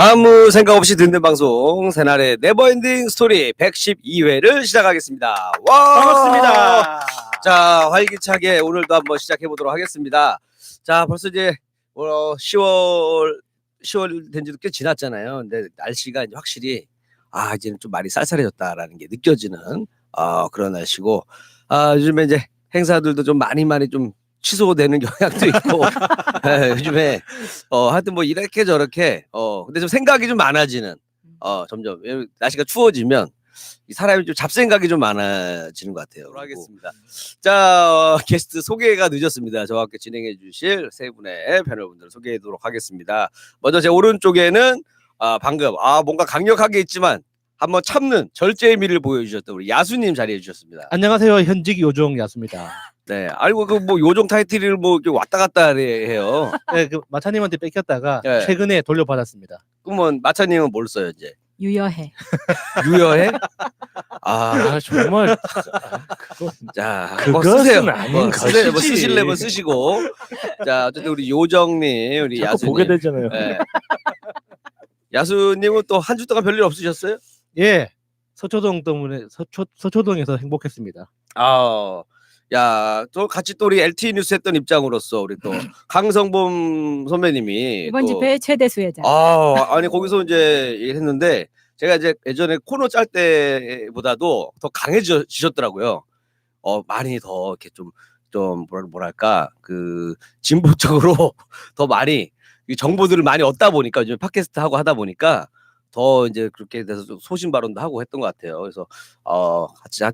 아무 생각 없이 듣는 방송 새날의 네버엔딩 스토리 112회를 시작하겠습니다. 와! 반갑습니다. 자, 활기차게 오늘도 한번 시작해 보도록 하겠습니다. 자, 벌써 이제 10월 된 지도 꽤 지났잖아요. 근데 날씨가 이제 확실히 이제는 좀 많이 쌀쌀해졌다라는 게 느껴지는 그런 날씨고, 요즘에 이제 행사들도 좀 많이 좀 취소되는 경향도 있고 요즘에 하여튼 뭐 이렇게 저렇게 근데 좀 생각이 좀 많아지는 점점 날씨가 추워지면 사람이 좀 잡생각이 좀 많아지는 것 같아요. 하겠습니다. 자, 게스트 소개가 늦었습니다. 저와 함께 진행해 주실 세 분의 패널분들 소개하도록 하겠습니다. 먼저 제 오른쪽에는 방금 뭔가 강력하게 있지만 한번 참는 절제의 미를 보여주셨던 우리 야수님 자리해 주셨습니다. 안녕하세요. 현직 요정 야수입니다. 네, 알고 그 뭐 요정 타이틀을 뭐 이렇게 왔다 갔다 해요. 네, 그 마차님한테 뺏겼다가 네. 최근에 돌려받았습니다. 그러면 마차님은 뭘 써요 이제? 유여해. 유여해? 정말 자, 그것은 쓰세요. 아닌 쓰세요. 것이지. 쓰실래면 쓰시고. 자, 어쨌든 우리 요정님, 우리 자꾸 야수님. 보게 되잖아요. 네. 야수님은 또 한 주 동안 별일 없으셨어요? 예, 서초동 때문에 서초동에서 행복했습니다. 야, 또 같이 또 우리 LTE 뉴스 했던 입장으로서 우리 또 강성범 선배님이 이번 또 집회 최대 수혜자. 아니 거기서 이제 했는데 제가 이제 예전에 코너 짤 때보다도 더 강해지셨더라고요. 많이 더 이렇게 좀 뭐랄까 그 진보적으로 더 많이 이 정보들을 많이 얻다 보니까 요즘 팟캐스트 하고 하다 보니까 더 이제 그렇게 돼서 좀 소신 발언도 하고 했던 것 같아요. 그래서 같이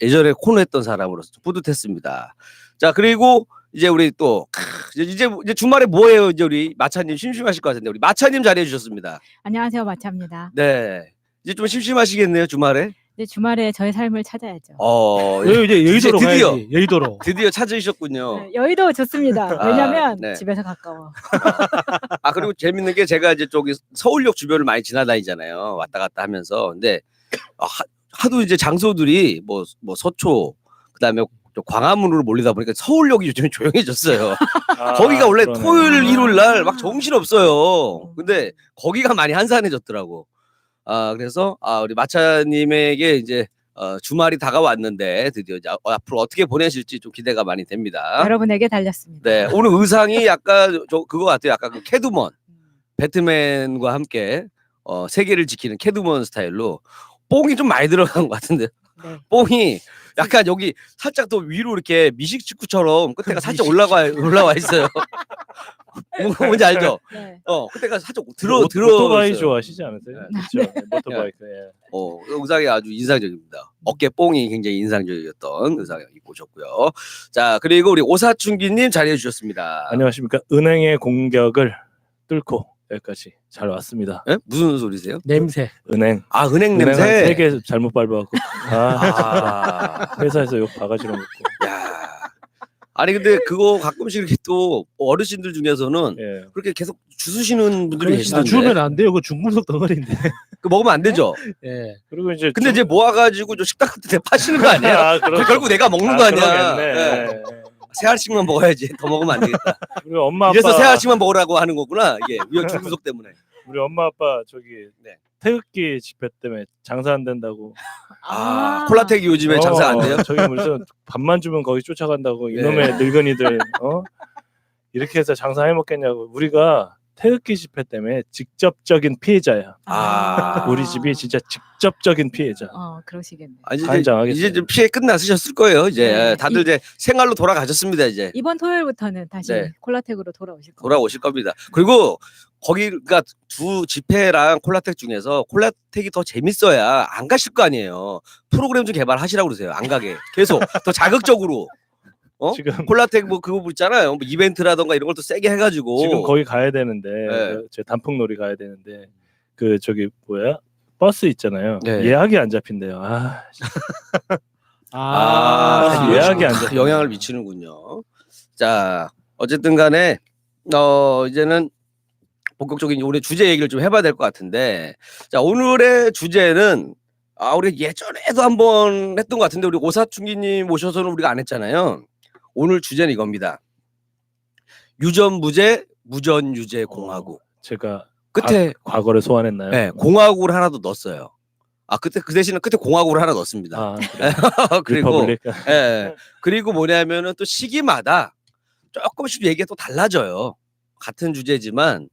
예전에 코너 했던 사람으로서 좀 뿌듯했습니다. 자, 그리고 이제 우리 또 이제 주말에 뭐해요? 이제 우리 마차님 심심하실 것 같은데 우리 마차님 자리해 주셨습니다. 안녕하세요, 마차입니다. 네, 이제 좀 심심하시겠네요 주말에. 이제 주말에 저의 삶을 찾아야죠. 이제 여의도로 드디어. 가야지. 여의도로. 드디어 찾으셨군요. 네, 여의도 좋습니다. 왜냐면 네. 집에서 가까워. 그리고 재밌는 게 제가 이제 저기 서울역 주변을 많이 지나다니잖아요. 왔다 갔다 하면서. 근데 하도 이제 장소들이 뭐 서초 그다음에 광화문으로 몰리다 보니까 서울역이 요즘에 조용해졌어요. 거기가 원래 그러네. 토요일 일요일 날 막 정신 없어요. 근데 거기가 많이 한산해졌더라고. 그래서 우리 마차님에게 이제 주말이 다가왔는데 드디어 이제 앞으로 어떻게 보내실지 좀 기대가 많이 됩니다. 여러분에게 달렸습니다. 네, 오늘 의상이 약간 그거 같아요. 약간 그 캐두먼, 배트맨과 함께 세계를 지키는 캐두먼 스타일로 뽕이 좀 많이 들어간 것 같은데. 네. 뽕이 약간 여기 살짝 더 위로 이렇게 미식 직구처럼 끝에가 살짝 올라와 있어요. 뭔지 알죠? 네. 끝에가 살짝 오토바이 있어요. 좋아하시지 않으세요? 그렇죠. 모토바이크. 예. 의상이 아주 인상적입니다. 어깨 뽕이 굉장히 인상적이었던 의상 입고 오셨고요. 자, 그리고 우리 오사춘기님 자리해 주셨습니다. 안녕하십니까. 은행의 공격을 뚫고 여기까지 잘 왔습니다. 예? 무슨 소리세요? 냄새. 은행. 은행 냄새. 3개 잘못 밟아갖고. 회사에서 욕 바가지로 먹고. 야. 아니 근데 그거 가끔씩 이렇게 또 어르신들 중에서는 예. 그렇게 계속 주스시는 분들이 계시던데. 주면 안 돼요. 그 중금속 덩어리인데. 그 먹으면 안 되죠. 예. 그리고 이제 근데 이제 모아가지고 좀 식당 같은 데 파시는 거 아니야? 결국 내가 먹는 거 아니야. 그러겠네. 세 알씩만 먹어야지. 더 먹으면 안 되겠다. 우리 엄마 아빠. 이래서 세 알씩만 먹으라고 하는 거구나. 이게 위험 중금속 때문에. 우리 엄마 아빠 저기 네. 태극기 집회 때문에 장사 안 된다고. 콜라텍이 요즘에 장사 안 돼요? 저기 무슨 밥만 주면 거기 쫓아간다고 이놈의 늙은이들 이렇게 해서 장사해 먹겠냐고. 우리가 태극기 집회 때문에 직접적인 피해자야. 우리 집이 진짜 직접적인 피해자. 그러시겠네. 이제 좀 피해 끝났으셨을 거예요. 이제 네. 다들 이제 생활로 돌아가셨습니다. 이제 이번 토요일부터는 다시 네. 콜라텍으로 돌아오실 겁니다. 돌아오실 겁니다. 그리고 거기가 두 집회랑 콜라텍 중에서 콜라텍이 더 재밌어야 안 가실 거 아니에요. 프로그램 좀 개발하시라고 그러세요. 안 가게. 계속 더 자극적으로. 지금 콜라텍 뭐 그거 있잖아요. 뭐 이벤트라던가 이런 걸 또 세게 해가지고 지금 거기 가야 되는데 네. 제 단풍놀이 가야 되는데 그 저기 뭐야 버스 있잖아요. 네. 예약이 안 잡힌대요. 예약이 안 잡힌 영향을 미치는군요. 자, 어쨌든 간에 이제는 본격적인 우리 주제 얘기를 좀 해봐야 될 것 같은데, 자, 오늘의 주제는 우리 예전에도 한번 했던 것 같은데 우리 오사춘기님 모셔서는 우리가 안 했잖아요. 오늘 주제는 이겁니다. 유전무죄, 무전유죄 공화국. 제가 끝에 과거를 소환했나요? 네, 공화국을 하나 더 넣었어요. 그때 그 대신에 끝에 공화국을 하나 넣었습니다. 아, 그래. 그리고 리퍼블릭. 예. 그리고 뭐냐면은 또 시기마다 조금씩 얘기가 또 달라져요. 같은 주제지만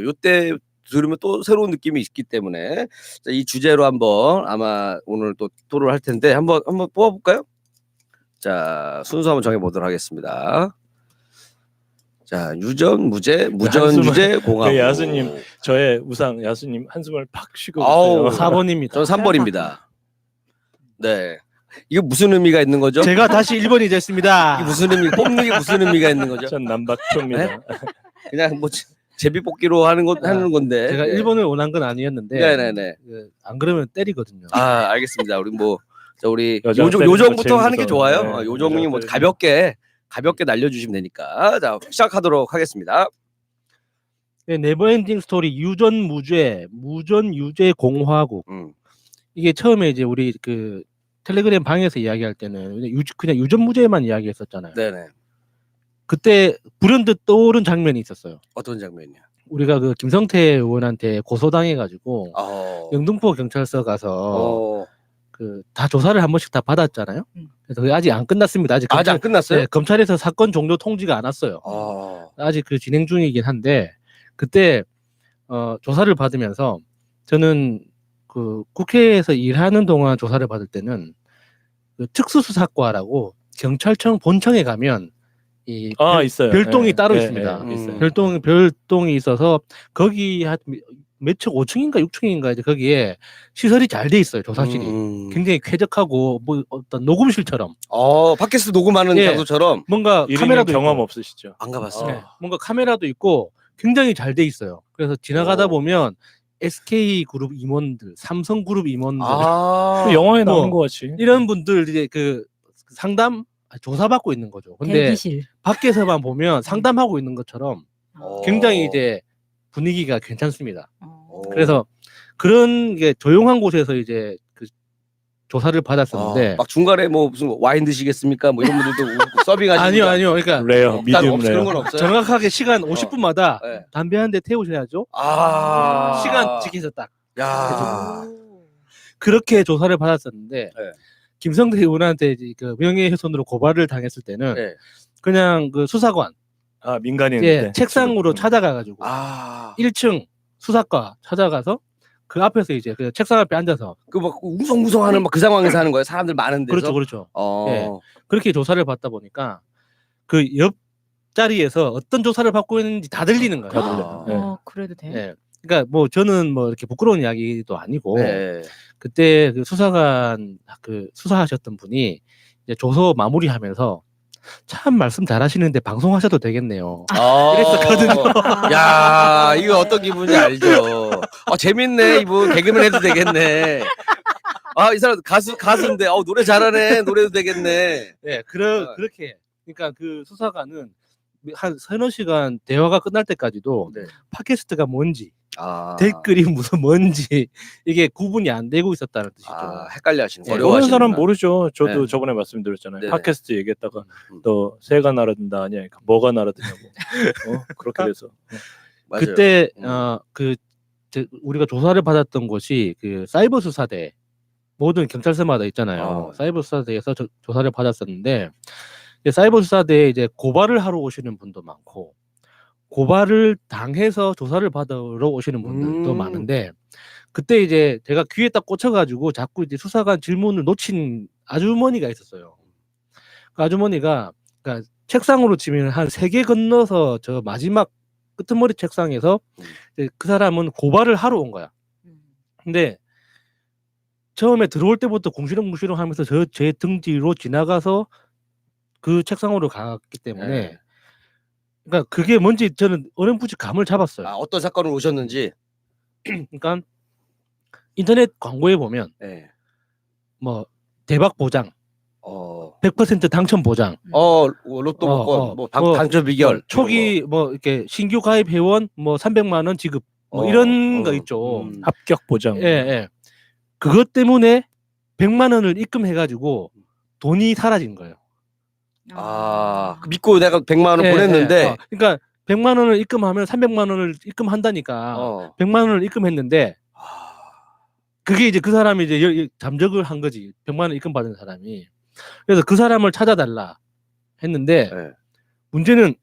요때 들으면 또 새로운 느낌이 있기 때문에 자, 이 주제로 한번 아마 오늘 또 토론을 할 텐데 한번 뽑아볼까요? 자, 순서 한번 정해보도록 하겠습니다. 자, 유전, 무죄, 무전, 한숨을- 유죄, 공화국. 야수님, 저의 우상 야수님 한숨을 팍 쉬고 아우, 있어요. 4번입니다. 저는 3번입니다. 네. 이거 무슨 의미가 있는 거죠? 제가 다시 1번이 됐습니다. 이게 무슨 의미, 뽑는 게 무슨 의미가 있는 거죠? 전 남박표입니다. 그냥 뭐 제비 뽑기로 하는 건데. 제가 네. 1번을 원한 건 아니었는데 네네네. 안 그러면 때리거든요. 알겠습니다. 우리 우리 여자 때리는 거 요정부터 제일 하는 게 무서워요. 좋아요. 네, 요정이 뭐 여자 가볍게 날려주시면 되니까. 자, 시작하도록 하겠습니다. 네, 네버엔딩 스토리 유전 무죄, 무전 유죄 공화국. 이게 처음에 이제 우리 그 텔레그램 방에서 이야기할 때는 그냥 유전 무죄만 이야기했었잖아요. 네네. 그때 불현듯 떠오른 장면이 있었어요. 어떤 장면이요? 우리가 그 김성태 의원한테 고소당해가지고 영등포 경찰서 가서 그 다 조사를 한 번씩 다 받았잖아요. 그래서 그게 아직 안 끝났습니다. 아직 아직 안 끝났어요? 네, 검찰에서 사건 종료 통지가 안 왔어요. 아직 그 진행 중이긴 한데 그때 조사를 받으면서 저는 그 국회에서 일하는 동안 조사를 받을 때는 그 특수수사과라고 경찰청 본청에 가면 이 있어요. 별동이 네, 따로 네, 있습니다. 네, 있어요. 별동이 있어서 거기 한 몇 층, 5층인가 6층인가 이제 거기에 시설이 잘 돼 있어요. 조사실이 굉장히 쾌적하고 뭐 어떤 녹음실처럼. 팟캐스트 녹음하는 예. 장소처럼. 뭔가 카메라도 경험 있고, 없으시죠? 안 가봤어요. 네, 뭔가 카메라도 있고 굉장히 잘 돼 있어요. 그래서 지나가다 보면 SK 그룹 임원들, 삼성 그룹 임원들 그 영화에 나오는 뭐, 것 같이. 이런 분들 이제 그 상담 조사받고 있는 거죠. 근데 대기실. 밖에서만 보면 상담하고 있는 것처럼 굉장히 이제 분위기가 괜찮습니다. 그래서 그런 게 조용한 곳에서 이제 그 조사를 받았었는데 막 중간에 뭐 무슨 와인 드시겠습니까? 뭐 이런 분들도 서빙하시는 아니요. 그러니까 레어, 미디움 그런 레어. 건 없어요. 정확하게 시간 50분마다 네. 담배 한 대 태우셔야죠. 시간 지켜서 딱 야. 그렇게 조사를 받았었는데 네. 김성태 의원한테 이제 그 명예훼손으로 고발을 당했을 때는 네. 그냥 그 수사관 민간인. 예, 책상으로 찾아가가지고 1층 수사과 찾아가서 그 앞에서 이제 그 책상 앞에 앉아서 그 막 웅성웅성하는 막 그 상황에서 하는 거예요. 사람들 많은 데서. 그렇죠. 어. 예. 그렇게 조사를 받다 보니까 그 옆 자리에서 어떤 조사를 받고 있는지 다 들리는 거예요. 다 들려요. 네. 그래도 돼. 예. 그러니까 뭐 저는 뭐 이렇게 부끄러운 이야기도 아니고 네. 그때 그 수사관 그 수사하셨던 분이 이제 조서 마무리하면서 참 말씀 잘하시는데 방송하셔도 되겠네요. 이랬었거든요. 야, 이거 어떤 기분인지 알죠. 재밌네. 이분 개그맨 해도 되겠네. 이 사람 가수인데 노래 잘하네. 노래도 되겠네. 네, 그렇게. 그러니까 그 수사관은 한 서너 시간 대화가 끝날 때까지도 네. 팟캐스트가 뭔지 댓글이 무슨 뭔지 이게 구분이 안 되고 있었다는 뜻이죠. 헷갈려 하시는 네. 거예요. 모르는 사람 모르죠. 저도 네. 저번에 말씀드렸잖아요. 네네. 팟캐스트 얘기했다가 너 새가 날아든다 아니야. 뭐가 날아드냐고. 그렇게 돼서. 맞아요. 그때 우리가 조사를 받았던 곳이 그 사이버 수사대 모든 경찰서마다 있잖아요. 사이버 수사대에서 조사를 받았었는데 이제 사이버 수사대에 이제 고발을 하러 오시는 분도 많고 고발을 당해서 조사를 받으러 오시는 분들도 많은데 그때 이제 제가 귀에 딱 꽂혀가지고 자꾸 이제 수사관 질문을 놓친 아주머니가 있었어요. 그 아주머니가 그러니까 책상으로 치면 한 3개 건너서 저 마지막 끄트머리 책상에서 이제 그 사람은 고발을 하러 온 거야. 근데 처음에 들어올 때부터 궁시렁궁시렁 하면서 제 등 뒤로 지나가서 그 책상으로 갔기 때문에 네. 그러니까 그게 뭔지 저는 어렴풋이 감을 잡았어요. 어떤 사건을 오셨는지. 그러니까 인터넷 광고에 보면 뭐 대박 보장, 100% 당첨 보장, 로또 복권, 뭐 당첨 비결, 초기 뭐 이렇게 신규 가입 회원 뭐 300만 원 지급 뭐 이런 거 있죠. 합격 보장. 예. 그것 때문에 100만 원을 입금해가지고 돈이 사라진 거예요. 믿고 내가 100만 원을 보냈는데 그러니까 100만 원을 입금하면 300만 원을 입금한다니까 100만 원을 입금했는데 그게 이제 그 사람이 이제 잠적을 한 거지. 100만 원 입금 받은 사람이. 그래서 그 사람을 찾아달라 했는데 네. 문제는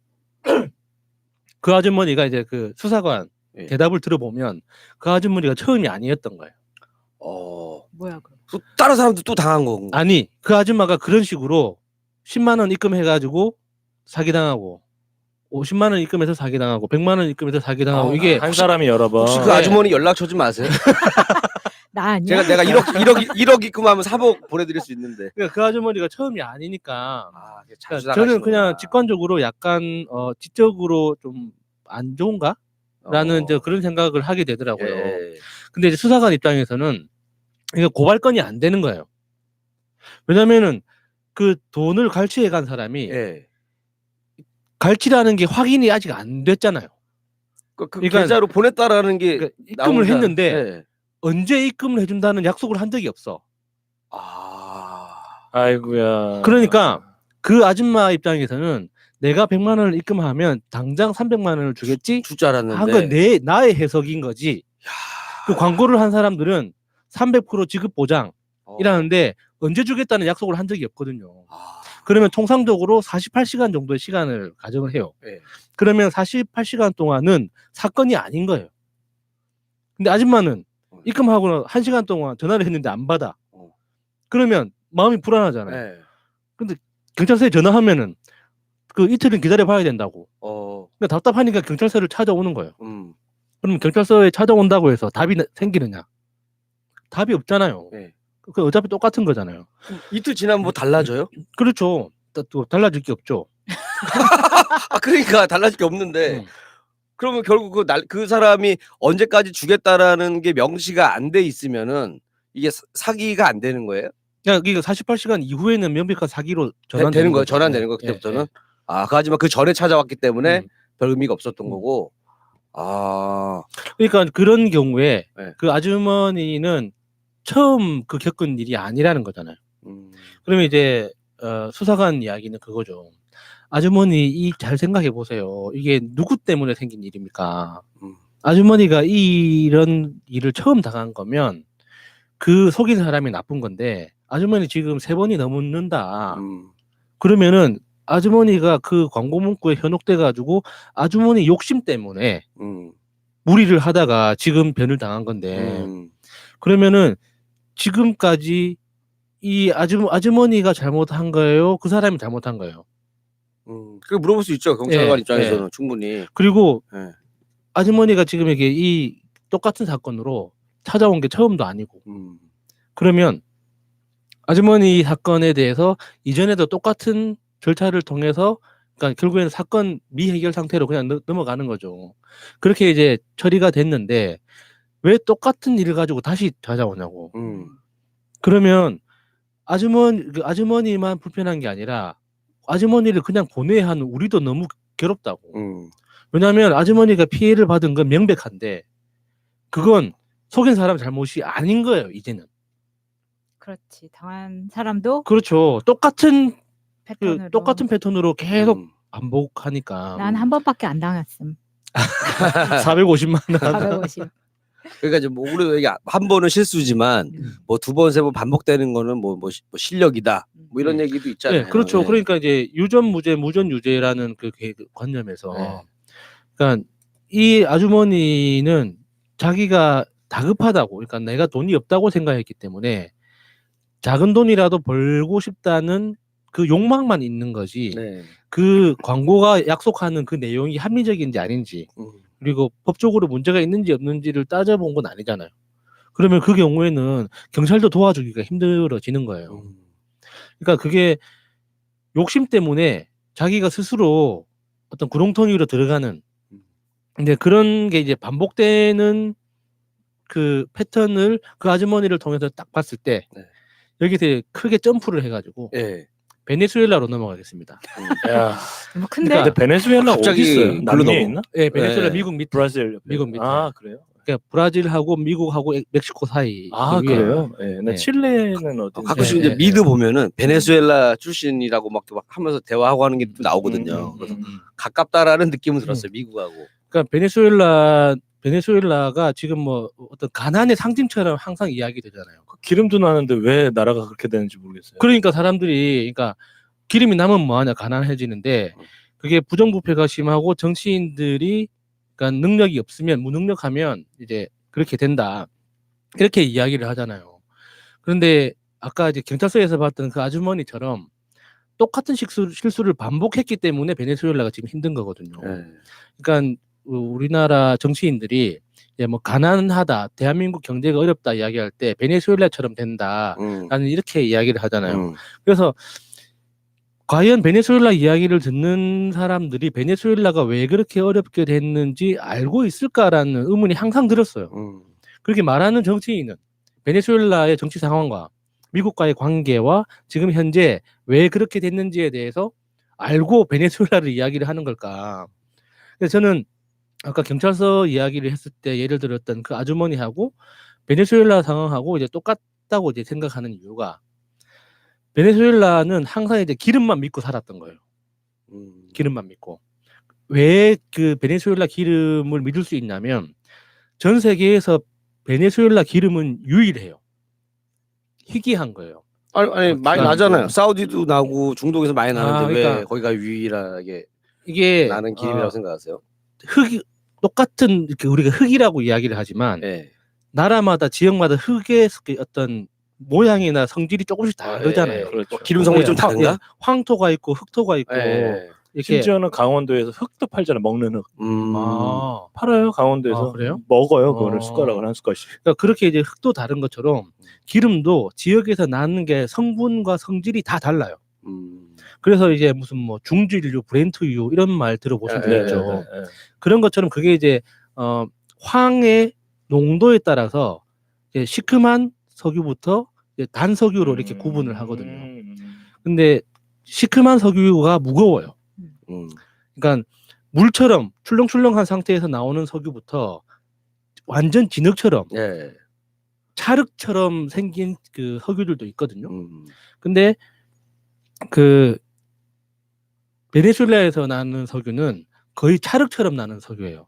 그 아주머니가 이제 그 수사관 예. 대답을 들어보면 그 아주머니가 처음이 아니었던 거예요. 뭐야 그럼? 또 다른 사람도 또 당한 거고. 아니 그 아줌마가 그런 식으로 10만 원 입금해가지고 사기당하고 50만 원 입금해서 사기당하고 100만 원 입금해서 사기당하고 이게 한 사람이 여러 번. 혹시 그 네. 아주머니 연락처 좀 아세요? 나 아니야? 내가 1억 입금하면 3억 보내드릴 수 있는데. 그러니까 그 아주머니가 처음이 아니니까 자주 그러니까 저는 그냥 나가시는구나. 직관적으로 약간 지적으로 좀 안 좋은가? 라는 이제 그런 생각을 하게 되더라고요. 예. 근데 이제 수사관 입장에서는 이게 고발건이 안 되는 거예요. 왜냐면은 그 돈을 갈취해 간 사람이 예. 갈취라는 게 확인이 아직 안 됐잖아요. 그 그러니까- 계좌로 보냈다라는 게 그러니까 입금을 나오자- 했는데 예. 언제 입금을 해준다는 약속을 한 적이 없어. 아이고야. 그러니까 그 아줌마 입장에서는 내가 100만 원을 입금하면 당장 300만 원을 주겠지 줄 줄 알았는데. 한 건 나의 해석인 거지. 그 광고를 한 사람들은 300% 지급 보장이라는데 언제 주겠다는 약속을 한 적이 없거든요. 그러면 통상적으로 48시간 정도의 시간을 가정을 해요. 예. 그러면 48시간 동안은 사건이 아닌 거예요. 근데 아줌마는 입금하고 1시간 동안 전화를 했는데 안 받아. 그러면 마음이 불안하잖아요. 예. 경찰서에 전화하면은 그 이틀은 기다려 봐야 된다고. 어. 그러니까 답답하니까 경찰서를 찾아오는 거예요. 음. 그럼 경찰서에 찾아온다고 해서 답이 생기느냐? 답이 없잖아요. 예. 그 어차피 똑같은 거잖아요. 이틀 지나면 뭐 달라져요? 그렇죠. 또 달라질 게 없죠. 그러니까 달라질 게 없는데. 음. 그러면 결국 그 사람이 언제까지 주겠다라는 게 명시가 안 돼 있으면은 이게 사기가 안 되는 거예요? 그러니까 이게 48시간 이후에는 명백한 사기로 되는 거예요. 거죠. 전환되는 거 예, 그때부터는. 예. 하지만 그 전에 찾아왔기 때문에 음. 별 의미가 없었던 음. 거고. 그러니까 그런 경우에 네. 그 아주머니는 처음 그 겪은 일이 아니라는 거잖아요. 그러면 이제 수사관 이야기는 그거죠. 아주머니 잘 생각해 보세요. 이게 누구 때문에 생긴 일입니까? 아주머니가 이런 일을 처음 당한 거면 그 속인 사람이 나쁜 건데 아주머니 지금 3번이 넘는다. 그러면은 아주머니가 그 광고 문구에 현혹돼 가지고 아주머니 욕심 때문에 무리를 하다가 지금 변을 당한 건데 그러면은 지금까지 이 아주머니가 잘못한 거예요? 그 사람이 잘못한 거예요? 그게 물어볼 수 있죠. 경찰관 예, 입장에서는 충분히. 그리고 예. 아주머니가 지금 이게 이 똑같은 사건으로 찾아온 게 처음도 아니고 그러면 아주머니 사건에 대해서 이전에도 똑같은 절차를 통해서 그러니까 결국에는 사건 미해결 상태로 그냥 넘어가는 거죠. 그렇게 이제 처리가 됐는데 왜 똑같은 일을 가지고 다시 찾아오냐고. 그러면 아주머니만 불편한 게 아니라 아주머니를 그냥 보내야 하는 우리도 너무 괴롭다고. 왜냐하면 아주머니가 피해를 받은 건 명백한데 그건 속인 사람 잘못이 아닌 거예요. 이제는. 그렇지. 당한 사람도 그렇죠. 똑같은 패턴으로. 패턴으로 계속 반복하니까. 난 한 번밖에 안 당했음. 450만 원. 450. 그러니까 이제 뭐 우리 이게 한 번은 실수지만 뭐 2번, 3번 반복되는 거는 뭐 실력이다. 뭐 이런 얘기도 있잖아요. 네, 그렇죠. 예. 그러니까 이제 유전무죄, 무전유죄라는 그 관념에서, 네. 그러니까 이 아주머니는 자기가 다급하다고, 그러니까 내가 돈이 없다고 생각했기 때문에 작은 돈이라도 벌고 싶다는 그 욕망만 있는 거지. 네. 그 광고가 약속하는 그 내용이 합리적인지 아닌지, 그리고 법적으로 문제가 있는지 없는지를 따져본 건 아니잖아요. 그러면 그 경우에는 경찰도 도와주기가 힘들어지는 거예요. 그러니까 그게 욕심 때문에 자기가 스스로 어떤 구렁텅이로 들어가는, 근데 그런 게 이제 반복되는 그 패턴을 그 아주머니를 통해서 딱 봤을 때 네. 여기서 크게 점프를 해가지고 예. 베네수엘라로 넘어가겠습니다. 야, 너무 큰데. 그러니까 근데 베네수엘라 갑자기 어디 있어요? 글로 남미에 넘어. 있나? 네, 베네수엘라 네. 미국 밑. 브라질 옆에. 미국 밑에. 아, 그래요? 그러니까 브라질하고 미국하고 멕시코 사이. 아 여기에. 그래요? 예. 나 네. 칠레는 어디? 가끔씩 네, 이제 네, 미드 네. 보면은 베네수엘라 출신이라고 막 하면서 대화하고 하는 게 또 나오거든요. 그래서 가깝다라는 느낌은 들었어요. 미국하고. 그러니까 베네수엘라가 지금 뭐 어떤 가난의 상징처럼 항상 이야기 되잖아요. 기름도 나는데 왜 나라가 그렇게 되는지 모르겠어요. 그러니까 사람들이 그러니까 기름이 남으면 뭐하냐 가난해지는데 그게 부정부패가 심하고 정치인들이 그러니까 능력이 없으면 무능력하면 이제 그렇게 된다 이렇게 이야기를 하잖아요. 그런데 아까 이제 경찰서에서 봤던 그 아주머니처럼 똑같은 실수를 반복했기 때문에 베네수엘라가 지금 힘든 거거든요. 네. 그러니까 우리나라 정치인들이 이제 뭐 가난하다, 대한민국 경제가 어렵다 이야기할 때 베네수엘라처럼 된다라는 이렇게 이야기를 하잖아요. 그래서 과연 베네수엘라 이야기를 듣는 사람들이 베네수엘라가 왜 그렇게 어렵게 됐는지 알고 있을까라는 의문이 항상 들었어요. 그렇게 말하는 정치인은 베네수엘라의 정치 상황과 미국과의 관계와 지금 현재 왜 그렇게 됐는지에 대해서 알고 베네수엘라를 이야기를 하는 걸까? 그래서 저는 아까 경찰서 이야기를 했을 때 예를 들었던 그 아주머니하고 베네수엘라 상황하고 이제 똑같다고 이제 생각하는 이유가 베네수엘라는 항상 이제 기름만 믿고 살았던 거예요. 기름만 믿고. 왜 그 베네수엘라 기름을 믿을 수 있냐면 전 세계에서 베네수엘라 기름은 유일해요. 희귀한 거예요. 아니 많이 그러니까 나잖아요. 사우디도 나고 중동에서 많이 나는데 그러니까 왜 거기가 유일하게 이게 나는 기름이라고 생각하세요? 흙이 똑같은 이렇게 우리가 흙이라고 이야기를 하지만 네. 나라마다 지역마다 흙의 어떤 모양이나 성질이 조금씩 다르잖아요. 예. 그렇죠. 기름 성분이 좀 다른가? 예, 황토가 있고 흙토가 있고 예. 이렇게 심지어는 강원도에서 흙도 팔잖아. 먹는 흙. 아, 팔아요. 강원도에서. 아, 그래요? 먹어요. 그거를 아. 숟가락을 한 숟갈씩. 그러니까 그렇게 이제 흙도 다른 것처럼 기름도 지역에서 나는 게 성분과 성질이 다 달라요. 그래서 이제 무슨 뭐 중질유, 브렌트유 이런 말 들어보신 적 예, 있죠. 그런 것처럼 그게 이제 황의 농도에 따라서 이제 시큼한 석유부터 이제 단석유로 이렇게 구분을 하거든요. 근데 시큼한 석유가 무거워요. 그러니까 물처럼 출렁출렁한 상태에서 나오는 석유부터 완전 진흙처럼 예. 찰흙처럼 생긴 그 석유들도 있거든요. 근데 그 베네수엘라에서 나는 석유는 거의 찰흙처럼 나는 석유예요.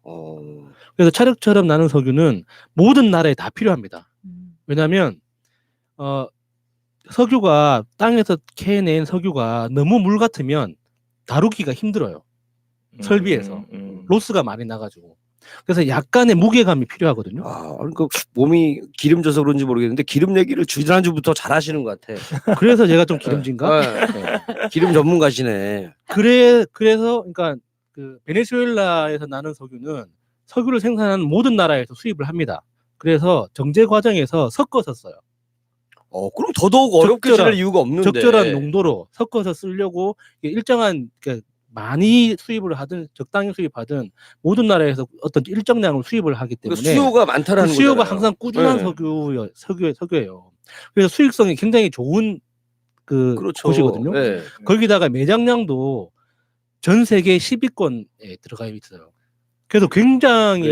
그래서 찰흙처럼 나는 석유는 모든 나라에 다 필요합니다. 왜냐하면 석유가 땅에서 캐낸 석유가 너무 물 같으면 다루기가 힘들어요. 설비에서 로스가 많이 나가지고. 그래서 약간의 무게감이 필요하거든요. 그러니까 몸이 기름져서 그런지 모르겠는데 기름 얘기를 지난주부터 잘 하시는 것 같아. 그래서 제가 좀 기름진가? 네. 기름 전문가시네. 그래서 그러니까 그 베네수엘라에서 나는 석유는 석유를 생산하는 모든 나라에서 수입을 합니다. 그래서 정제 과정에서 섞어서 써요. 그럼 더더욱 어렵게 지낼 이유가 없는데. 적절한 농도로 섞어서 쓰려고 일정한 많이 수입을 하든 적당히 수입하든 모든 나라에서 어떤 일정량을 수입을 하기 때문에 수요가 많다라는 수요가 거잖아요. 항상 꾸준한 네. 석유예요. 그래서 수익성이 굉장히 좋은 그렇죠. 곳이거든요. 네. 거기다가 매장량도 전 세계 10위권에 들어가 있어요. 그래서 굉장히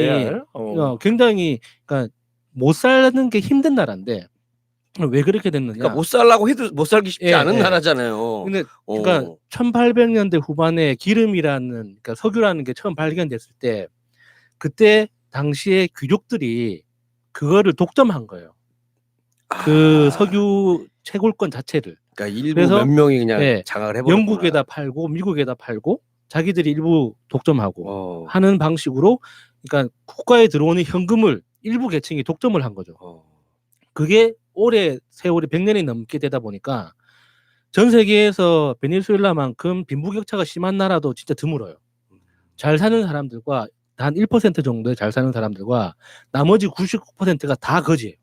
굉장히 그러니까 못 사는 게 힘든 나라인데 왜 그렇게 됐느냐? 그러니까 못 살라고 해도 못 살기 쉽지 않은 나라잖아요. 근데 그러니까 1800년대 후반에 기름이라는 그러니까 석유라는 게 처음 발견됐을 때 그때 당시에 귀족들이 그거를 독점한 거예요. 그 석유 채굴권 자체를. 그러니까 일부 그래서 몇 명이 그냥 장악을 해버렸구나. 영국에다 팔고 미국에다 팔고 자기들이 일부 독점하고 하는 방식으로 그러니까 국가에 들어오는 현금을 일부 계층이 독점을 한 거죠. 그게 오래 세월이 100년이 넘게 되다 보니까 전 세계에서 베네수엘라만큼 빈부격차가 심한 나라도 진짜 드물어요. 잘 사는 사람들과 단 1% 정도의 잘 사는 사람들과 나머지 99%가 다 거지예요.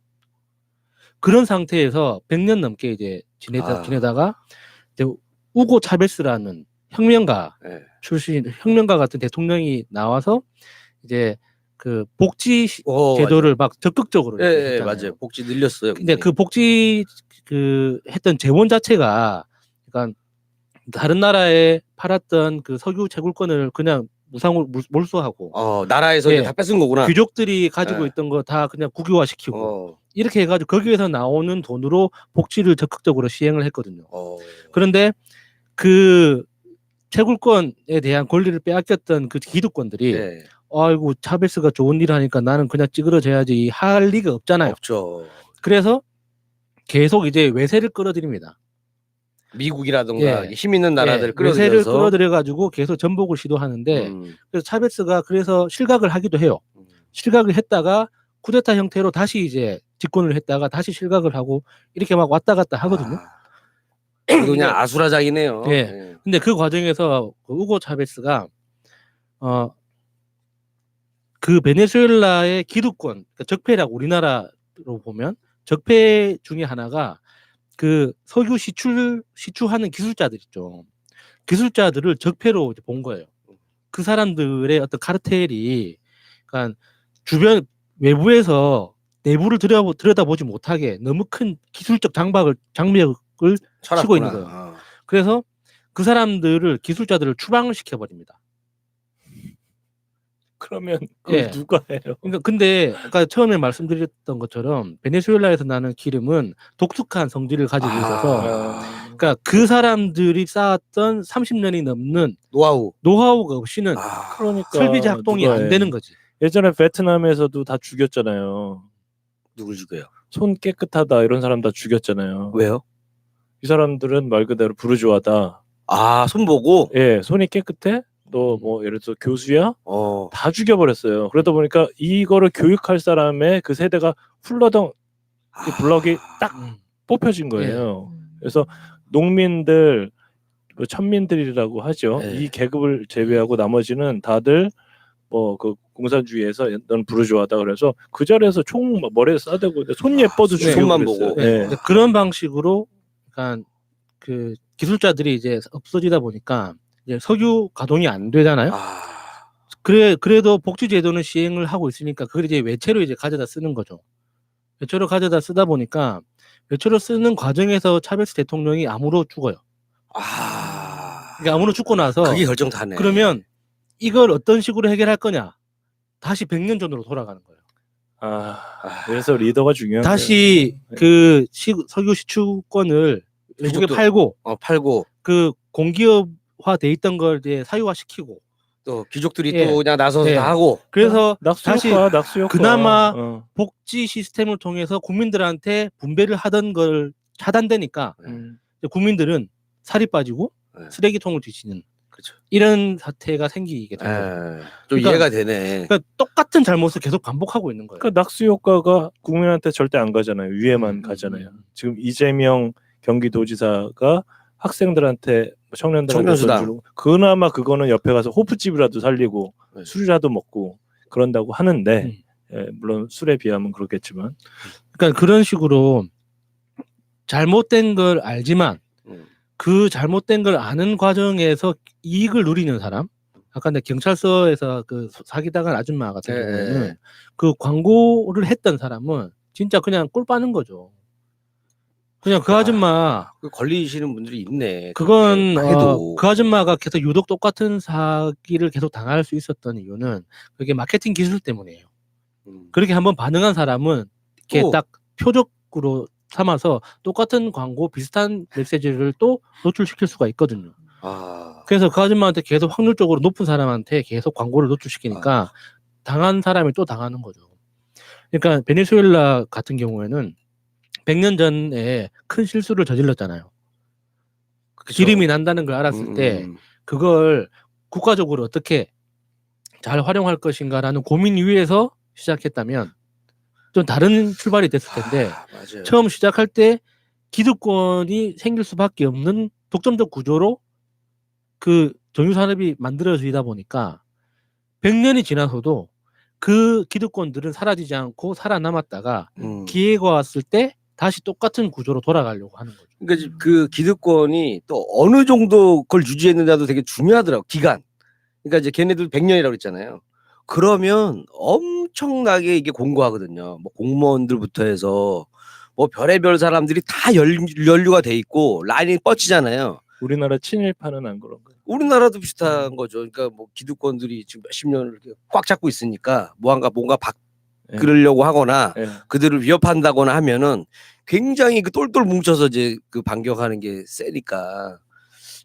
그런 상태에서 100년 넘게 이제 지내다가 이제 우고 차베스라는 혁명가 출신 혁명가 같은 대통령이 나와서 이제 그 복지 제도를 막 적극적으로 했잖아요. 맞아요. 복지 늘렸어요. 근데 그 복지 했던 재원 자체가 그러니까 다른 나라에 팔았던 그 석유 채굴권을 그냥 무상으로 몰수하고 나라에서 예. 이제 다 뺏은 거구나. 귀족들이 가지고 예. 있던 거 다 그냥 국유화시키고 어. 이렇게 해가지고 거기에서 나오는 돈으로 복지를 적극적으로 시행을 했거든요. 그런데 그 채굴권에 대한 권리를 빼앗겼던 그 기득권들이 예. 아이고 차베스가 좋은 일 하니까 나는 그냥 찌그러져야지 할 리가 없잖아요. 없죠. 그래서 계속 이제 외세를 끌어들입니다. 미국이라든가 예. 힘 있는 나라들 예, 외세를 끌어들여서 끌어들여 가지고 계속 전복을 시도하는데 그래서 차베스가 그래서 실각을 하기도 해요. 실각을 했다가 쿠데타 형태로 다시 이제 집권을 했다가 다시 실각을 하고 이렇게 막 왔다 갔다 하거든요. 그래도 그냥 아수라장이네요. 예. 예. 근데 그 과정에서 그 우고 차베스가 그 베네수엘라의 기득권, 그러니까 적폐라고 우리나라로 보면 적폐 중에 하나가 그 석유 시추하는 기술자들 있죠. 기술자들을 적폐로 이제 본 거예요. 그 사람들의 어떤 카르텔이, 그러니까 주변 외부에서 내부를 들여다보지 못하게 너무 큰 기술적 장벽을 치고 있는 거예요. 그래서 그 사람들을 기술자들을 추방을 시켜버립니다. 그러면 그걸 예. 누가 해요? 그러니까 근데 아까 처음에 말씀드렸던 것처럼 베네수엘라에서 나는 기름은 독특한 성질을 가지고 있어서 그러니까 그 사람들이 쌓았던 30년이 넘는 노하우가 없이는 그러니까 설비 작동이 누가 안 해. 되는 거지. 예전에 베트남에서도 다 죽였잖아요. 누굴 죽여요? 손 깨끗하다 이런 사람 다 죽였잖아요. 왜요? 이 사람들은 말 그대로 부르주아다. 손 보고? 예, 손이 깨끗해? 너 뭐 예를 들어 교수야? 다 죽여버렸어요. 그러다 보니까 이거를 교육할 사람의 그 세대가 훌러덩 그 블럭이 딱 뽑혀진 거예요. 그래서 농민들, 뭐 천민들이라고 하죠. 네. 이 계급을 제외하고 나머지는 다들 뭐 그 공산주의에서 넌 부르주아다 그래서 그 자리에서 총 머리에 쏴대고 손 예뻐도 죽이고 손만 그랬어요. 보고. 예. 네. 그런 방식으로 그러니까 그 기술자들이 이제 없어지다 보니까 이제 석유 가동이 안 되잖아요. 그래도 복지 제도는 시행을 하고 있으니까 그걸 이제 외채로 이제 가져다 쓰는 거죠. 외채로 가져다 쓰다 보니까 외채로 쓰는 과정에서 차베스 대통령이 암으로 죽어요. 그러니까 암으로 죽고 나서 그게 결정타네. 그러면 이걸 어떤 식으로 해결할 거냐? 다시 100년 전으로 돌아가는 거예요. 그래서 리더가 중요한 다시 거예요. 그 석유 시추권을 외국에 팔고 그 공기업화 돼 있던 걸 이제 사유화시키고 또 귀족들이 예. 또 그냥 나서서 예. 다 하고. 그래서 낙수 효과. 그나마 복지 시스템을 통해서 국민들한테 분배를 하던 걸 차단되니까 국민들은 살이 빠지고 쓰레기통을 뒤지는 그렇죠. 이런 사태가 생기게 된 거예요. 좀 그러니까, 이해가 되네. 그러니까 똑같은 잘못을 계속 반복하고 있는 거예요. 그러니까 낙수 효과가 국민한테 절대 안 가잖아요. 위에만 가잖아요. 지금 이재명 경기도지사가 학생들한테 청년들한테 청년수당. 돈 주고 그나마 그거는 옆에 가서 호프집이라도 살리고 네. 술이라도 먹고 그런다고 하는데 예, 물론 술에 비하면 그렇겠지만 그러니까 그런 식으로 잘못된 걸 알지만 그 잘못된 걸 아는 과정에서 이익을 누리는 사람, 아까 내 경찰서에서 그 사기당한 아줌마 같은 경우는 그 광고를 했던 사람은 진짜 그냥 꿀 빠는 거죠. 그냥 그 아줌마 걸리시는 분들이 있네. 그건 해도. 그 아줌마가 계속 유독 똑같은 사기를 계속 당할 수 있었던 이유는 그게 마케팅 기술 때문이에요. 그렇게 한번 반응한 사람은 이렇게 딱 표적으로 삼아서 똑같은 광고 비슷한 메시지를 또 노출시킬 수가 있거든요. 그래서 그 아줌마한테 계속 확률적으로 높은 사람한테 계속 광고를 노출시키니까 당한 사람이 또 당하는 거죠. 그러니까 베네수엘라 같은 경우에는 100년 전에 큰 실수를 저질렀잖아요. 그쵸. 기름이 난다는 걸 알았을 때 그걸 국가적으로 어떻게 잘 활용할 것인가라는 고민 위에서 시작했다면 좀 다른 출발이 됐을 텐데 처음 시작할 때 기득권이 생길 수밖에 없는 독점적 구조로 그 정유산업이 만들어지다 보니까 100년이 지나서도 그 기득권들은 사라지지 않고 살아남았다가 기회가 왔을 때 다시 똑같은 구조로 돌아가려고 하는 거죠. 그러니까 그 기득권이 또 어느 정도 그걸 유지했느냐도 되게 중요하더라고. 기간. 그러니까 이제 걔네들 100년이라고 그랬잖아요. 그러면 엄청나게 이게 공고하거든요. 뭐 공무원들부터 해서 뭐 별의별 사람들이 다 연류가 돼 있고 라인이 뻗치잖아요. 우리나라 친일파는 안 그런가요? 우리나라도 비슷한 거죠. 그러니까 뭐 기득권들이 지금 몇십 년을 이렇게 꽉 잡고 있으니까 뭔가 바꾸려고 하거나 예. 그들을 위협한다거나 하면은 굉장히 그 똘똘 뭉쳐서 이제 그 반격하는 게 세니까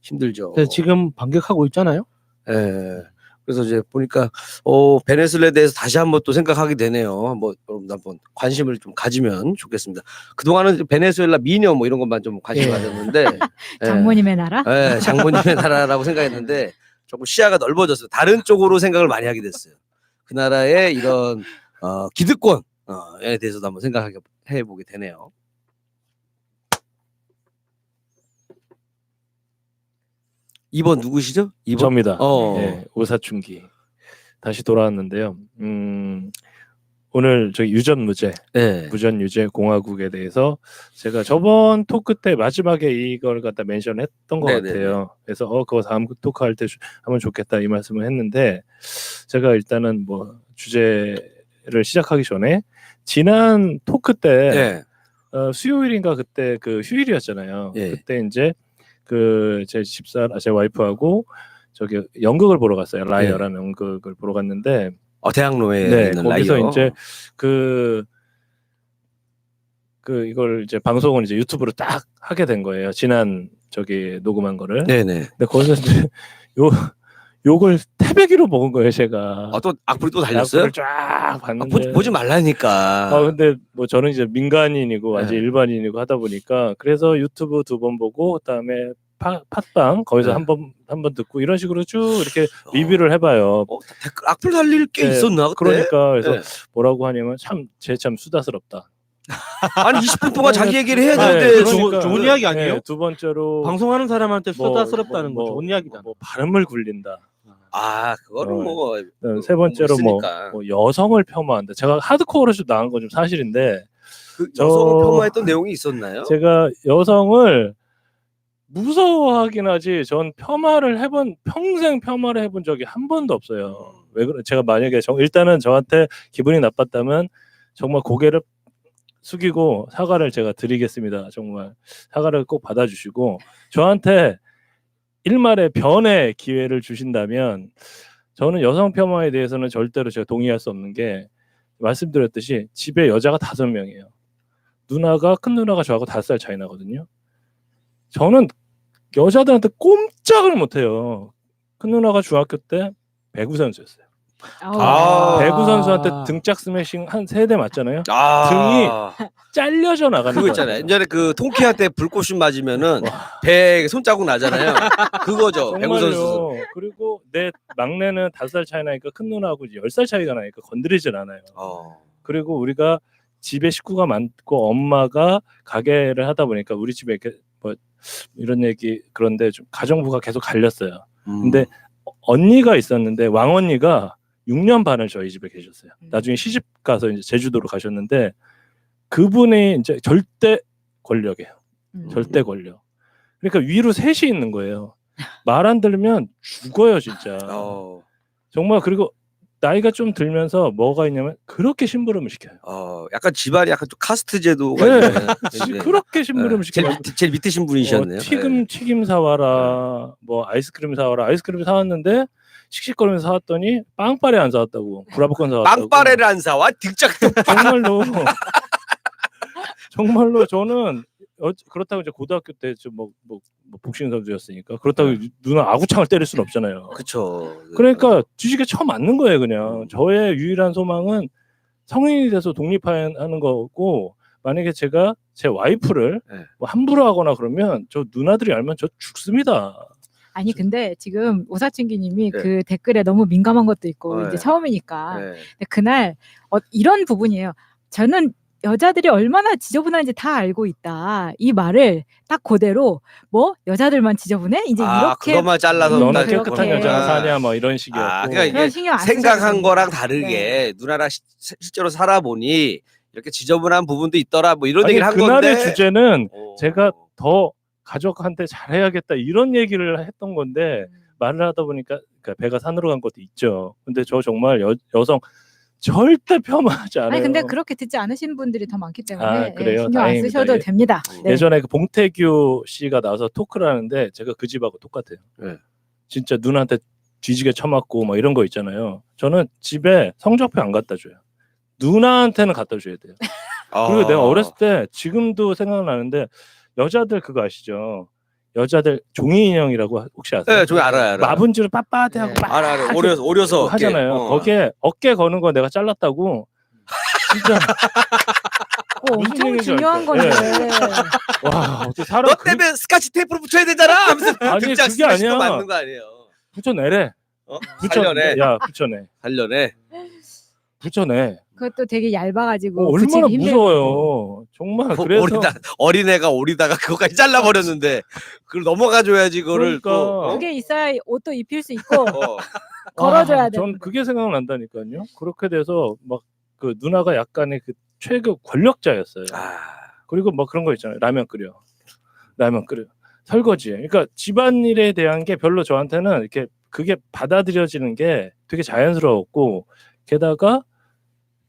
힘들죠. 그래서 지금 반격하고 있잖아요. 예. 그래서 이제 보니까 베네수엘라에 대해서 다시 한번 또 생각하게 되네요. 뭐 여러분 한번 관심을 좀 가지면 좋겠습니다. 그동안은 베네수엘라 미녀 뭐 이런 것만 좀 관심 예. 가졌는데 장모님의 나라? 예, 장모님의 나라라고 생각했는데 조금 시야가 넓어졌어요. 다른 쪽으로 생각을 많이 하게 됐어요. 그 나라의 이런 기득권에 대해서도 한번 생각해 보게 되네요. 이번 누구시죠? 2번? 접니다. 어. 예, 오사춘기 다시 돌아왔는데요. 오늘 저기 유전무죄, 네. 무전유죄 공화국에 대해서 제가 저번 토크 때 마지막에 이걸 갖다 멘션했던 것 네네네. 같아요. 그래서 그거 다음 토크 할 때 하면 좋겠다 이 말씀을 했는데 제가 일단은 뭐 주제를 시작하기 전에 지난 토크 때 네. 수요일인가 그때 그 휴일이었잖아요. 예. 그때 이제 그 제 와이프하고 저기 연극을 보러 갔어요. 라이어라는 연극을 보러 갔는데 대학로에 네, 있는 거기서 라이어. 이제 그 이걸 이제 방송을 이제 유튜브로 딱 하게 된 거예요. 지난 저기 녹음한 거를. 네네. 근데 거기서 이제 욕을 태배기로 먹은 거예요, 제가. 또 악플이 또 달렸어요? 악플을 쫙 봤는데. 보지 말라니까. 근데 뭐 저는 이제 민간인이고 완전 네. 일반인이고 하다 보니까 그래서 유튜브 2번 보고 그다음에 팟빵 거기서 네. 한 번 듣고 이런 식으로 쭉 이렇게 리뷰를 해봐요. 댓글 악플 달릴 게 네, 있었나 그때? 그러니까 그래서 네. 뭐라고 하냐면 참 수다스럽다. 아니 20분 동안 자기 얘기를 해야 네, 되는데 그러니까 좋은 이야기 아니에요? 네, 두 번째로 방송하는 사람한테 뭐, 수다스럽다는 거 좋은 이야기잖아. 뭐 발음을 굴린다. 그거는 뭐 세 번째로 뭐 있으니까. 여성을 겸하한다. 제가 하드코어로 좀 나간 건 좀 사실인데 그 여성을 폄하했던 내용이 있었나요? 제가 여성을 무서워하긴 하지 전 평생 폄하를 해본 적이 한 번도 없어요. 왜 그래? 제가 만약에 일단은 저한테 기분이 나빴다면 정말 고개를 숙이고 사과를 제가 드리겠습니다. 정말 사과를 꼭 받아주시고 저한테 일말의 변의 기회를 주신다면 저는 여성 폄하에 대해서는 절대로 제가 동의할 수 없는 게 말씀드렸듯이 집에 여자가 5명이에요. 큰 누나가 저하고 5살 차이 나거든요. 저는 여자들한테 꼼짝을 못해요. 큰 누나가 중학교 때 배구 선수였어요. 배구 선수한테 등짝 스매싱 한 3대 맞잖아요. 등이 잘려져 나가는 그거 있잖아요. 옛날에 그 통키한테 불꽃슛 맞으면은 배에 손자국 나잖아요. 그거죠. 배구 선수. 정말요. 그리고 내 막내는 5살 차이 나니까 큰 누나하고 이제 10살 차이가 나니까 건드리질 않아요. 그리고 우리가 집에 식구가 많고 엄마가 가게를 하다 보니까 우리 집에 이렇게 뭐 이런 얘기 그런데 좀 가정부가 계속 갈렸어요. 근데 언니가 있었는데 왕언니가 6년 반을 저희 집에 계셨어요. 나중에 시집 가서 이제 제주도로 가셨는데 그분이 이제 절대 권력이에요. 절대 권력. 그러니까 위로 셋이 있는 거예요. 말 안 들으면 죽어요, 진짜. 정말. 그리고 나이가 좀 들면서 뭐가 있냐면 그렇게 심부름을 시켜요. 약간 집안이 약간 좀 카스트 제도가 네. 있네. 그렇게 심부름을 시켜요. 제일 밑이신 분이셨네요. 튀김 사와라, 뭐 아이스크림 사와라. 아이스크림 사왔는데 씩씩거리면서 사왔더니 빵빠레 안 사왔다고. 브라보콘 사왔다고. 빵빠레를 안 사와? 등짝도 정말로 저는 그렇다고 이제 고등학교 때 뭐 복싱 선수였으니까 그렇다고 누나 아구창을 때릴 수는 없잖아요. 그렇죠. 그러니까 뒤지게 쳐맞는 거예요, 그냥. 저의 유일한 소망은 성인이 돼서 독립하는 거고 만약에 제가 제 와이프를 뭐 함부로 하거나 그러면 저 누나들이 알면 저 죽습니다. 아니 근데 지금 오사춘기님이 그 댓글에 너무 민감한 것도 있고 이제 처음이니까 근데 그날 이런 부분이에요. 저는 여자들이 얼마나 지저분한지 다 알고 있다. 이 말을 딱 그대로 뭐 여자들만 지저분해? 이제 이렇게 그것만 잘라서 너는 깨끗한 여자가 사냐 뭐 이런 식이었고. 그러니까 이게 생각한 거랑 다르게 누나랑 실제로 살아보니 이렇게 지저분한 부분도 있더라 뭐 이런 얘기를 한 건데 그날의 주제는 제가 더 가족한테 잘해야겠다 이런 얘기를 했던 건데 말을 하다 보니까 배가 산으로 간 것도 있죠. 근데 저 정말 여성 절대 폄하하지 않아요. 아니 근데 그렇게 듣지 않으신 분들이 더 많기 때문에 아, 그래요? 신경 안 다행입니다. 쓰셔도 예. 됩니다. 네. 예전에 그 봉태규 씨가 나와서 토크를 하는데 제가 그 집하고 똑같아요. 네. 진짜 누나한테 뒤지게 쳐맞고 뭐 이런 거 있잖아요. 저는 집에 성적표 안 갖다 줘요. 누나한테는 갖다 줘야 돼요. 그리고 내가 어렸을 때 지금도 생각나는데 여자들 그거 아시죠? 여자들 종이 인형이라고 혹시 아세요? 네, 저기 알아요. 마분지를 빳빳하고 네. 알아. 오려서 하잖아요. 거기에 어깨 거는 거 내가 잘랐다고. 진짜 무슨 엄청 얘기인지 중요한 알죠? 건데. 와 어떻게 사람 너 때문에 스카치 테이프를 붙여야 되잖아. 하면서 아니, 등짝 그게 아니야. 맞는 거 아니에요. 붙여내래. 살려내. 야 붙여내. 살려내. 붙여내. 그것도 되게 얇아가지고 얼마나 붙이기 힘들고. 무서워요. 정말 그래서 어린애가 오리다가 그거까지 잘라버렸는데 그걸 넘어가 줘야지 그거를 그러니까. 또. 그게 있어야 옷도 입힐 수 있고 어. 걸어줘야 돼. 전 그게 생각난다니까요. 그렇게 돼서 막 그 누나가 약간의 그 최고 권력자였어요. 그리고 뭐 그런 거 있잖아요. 라면 끓여. 설거지. 그러니까 집안일에 대한 게 별로 저한테는 이렇게 그게 받아들여지는 게 되게 자연스러웠고 게다가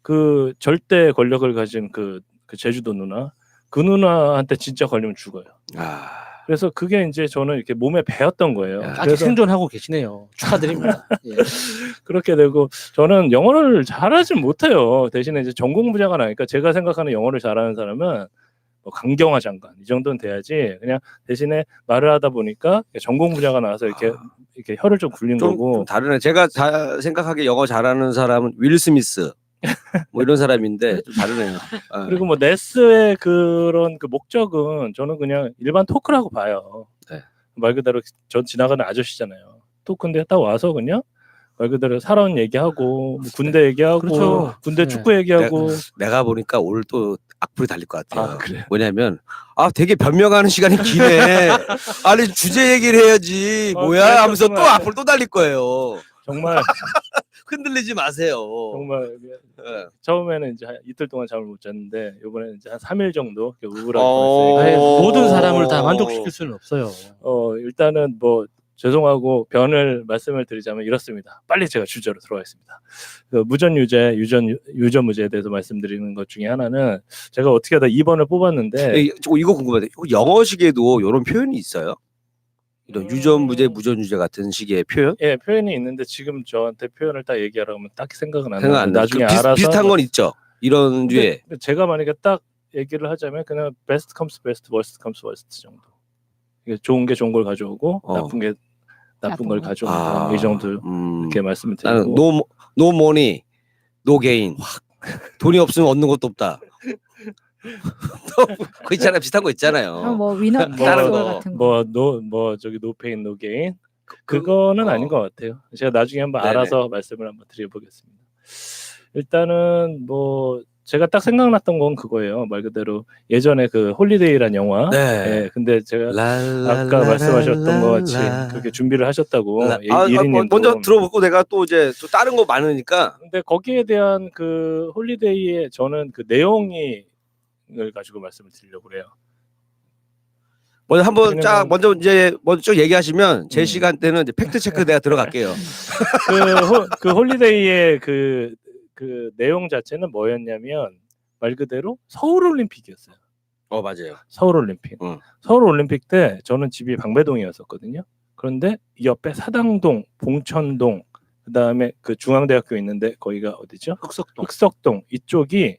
그 절대 권력을 가진 그 제주도 누나 그 누나한테 진짜 걸리면 죽어요. 그래서 그게 이제 저는 이렇게 몸에 배었던 거예요. 아직 그래서 생존하고 계시네요. 축하드립니다. 예. 그렇게 되고 저는 영어를 잘하진 못해요. 대신에 이제 전공 분야가 나니까 제가 생각하는 영어를 잘하는 사람은 뭐 강경화 장관 이 정도는 돼야지 그냥 대신에 말을 하다 보니까 전공 분야가 나와서 이렇게 혀를 좀 굴린 좀 거고 다르네. 제가 생각하기에 영어 잘하는 사람은 윌 스미스 뭐 이런 사람인데 좀 다르네요. 그리고 뭐 네스의 그런 그 목적은 저는 그냥 일반 토크라고 봐요. 네. 말 그대로 전 지나가는 아저씨잖아요. 토크인데 딱 와서 그냥 말 그대로 살아온 얘기하고 뭐 군대 얘기하고 그렇죠. 군대 네. 축구 얘기하고 내가 보니까 오늘 또 악플이 달릴 것 같아요. 그래요? 뭐냐면 되게 변명하는 시간이 기네. 아니 주제 얘기를 해야지 뭐야 그래서 하면서 또 정말- 악플 또 달릴 거예요. 정말 흔들리지 마세요. 정말 네. 처음에는 이제 이틀 동안 잠을 못 잤는데 이번에는 이제 한 3일 정도 이렇게 우울하게 아니, 보냈어요. 모든 사람을 다 만족시킬 수는 없어요. 일단은 뭐 죄송하고 변을 말씀을 드리자면 이렇습니다. 빨리 제가 주제로 들어가겠습니다. 그 무전유죄, 유전무죄에 대해서 말씀드리는 것 중에 하나는 제가 어떻게 하다 2번을 뽑았는데 이거 궁금한데 영어식에도 이런 표현이 있어요? 이런 유전무죄, 무전유죄 같은 식의 표현? 예, 표현이 있는데 지금 저한테 표현을 딱 얘기하라고 하면 딱히 생각은 안 생각 나요. 안 나. 나중에 그 알아서 비슷한 건 있죠. 이런 류에. 근데 제가 만약에 딱 얘기를 하자면 그냥 best comes best, worst comes worst 정도. 이게 좋은 게 좋은 걸 가져오고 나쁜 게 나쁜 걸 가져온다. 이 정도 이렇게 말씀을 나는 드리고 no money, no gain. 돈이 없으면 얻는 것도 없다. 그 있잖아 비슷한 거 있잖아요. 뭐 위너 다른 페어솔 거. 같은 거. 저기 no pain no gain 그거는 아닌 것 같아요. 제가 나중에 한번 네네. 알아서 말씀을 한번 드려보겠습니다. 일단은 뭐 제가 딱 생각났던 건 그거예요. 말 그대로 예전에 그 홀리데이란 영화. 네. 예, 근데 제가 아까 말씀하셨던 것 같이 그렇게 준비를 하셨다고 이린님도 먼저 들어보고 내가 또 이제 또 다른 거 많으니까. 근데 거기에 대한 그 홀리데이의 저는 그 내용을 가지고 말씀을 드리려고 그래요. 먼저 한번 쫙 왜냐면- 먼저 쭉 얘기하시면 제 시간 때는 이제 팩트 체크 내가 들어갈게요. 그 홀리데이의 그 내용 자체는 뭐였냐면 말 그대로 서울 올림픽이었어요. 맞아요. 서울 올림픽. 응. 서울 올림픽 때 저는 집이 방배동이었었거든요. 그런데 이 옆에 사당동, 봉천동, 그다음에 그 중앙대학교 있는데 거기가 어디죠? 흑석동 이쪽이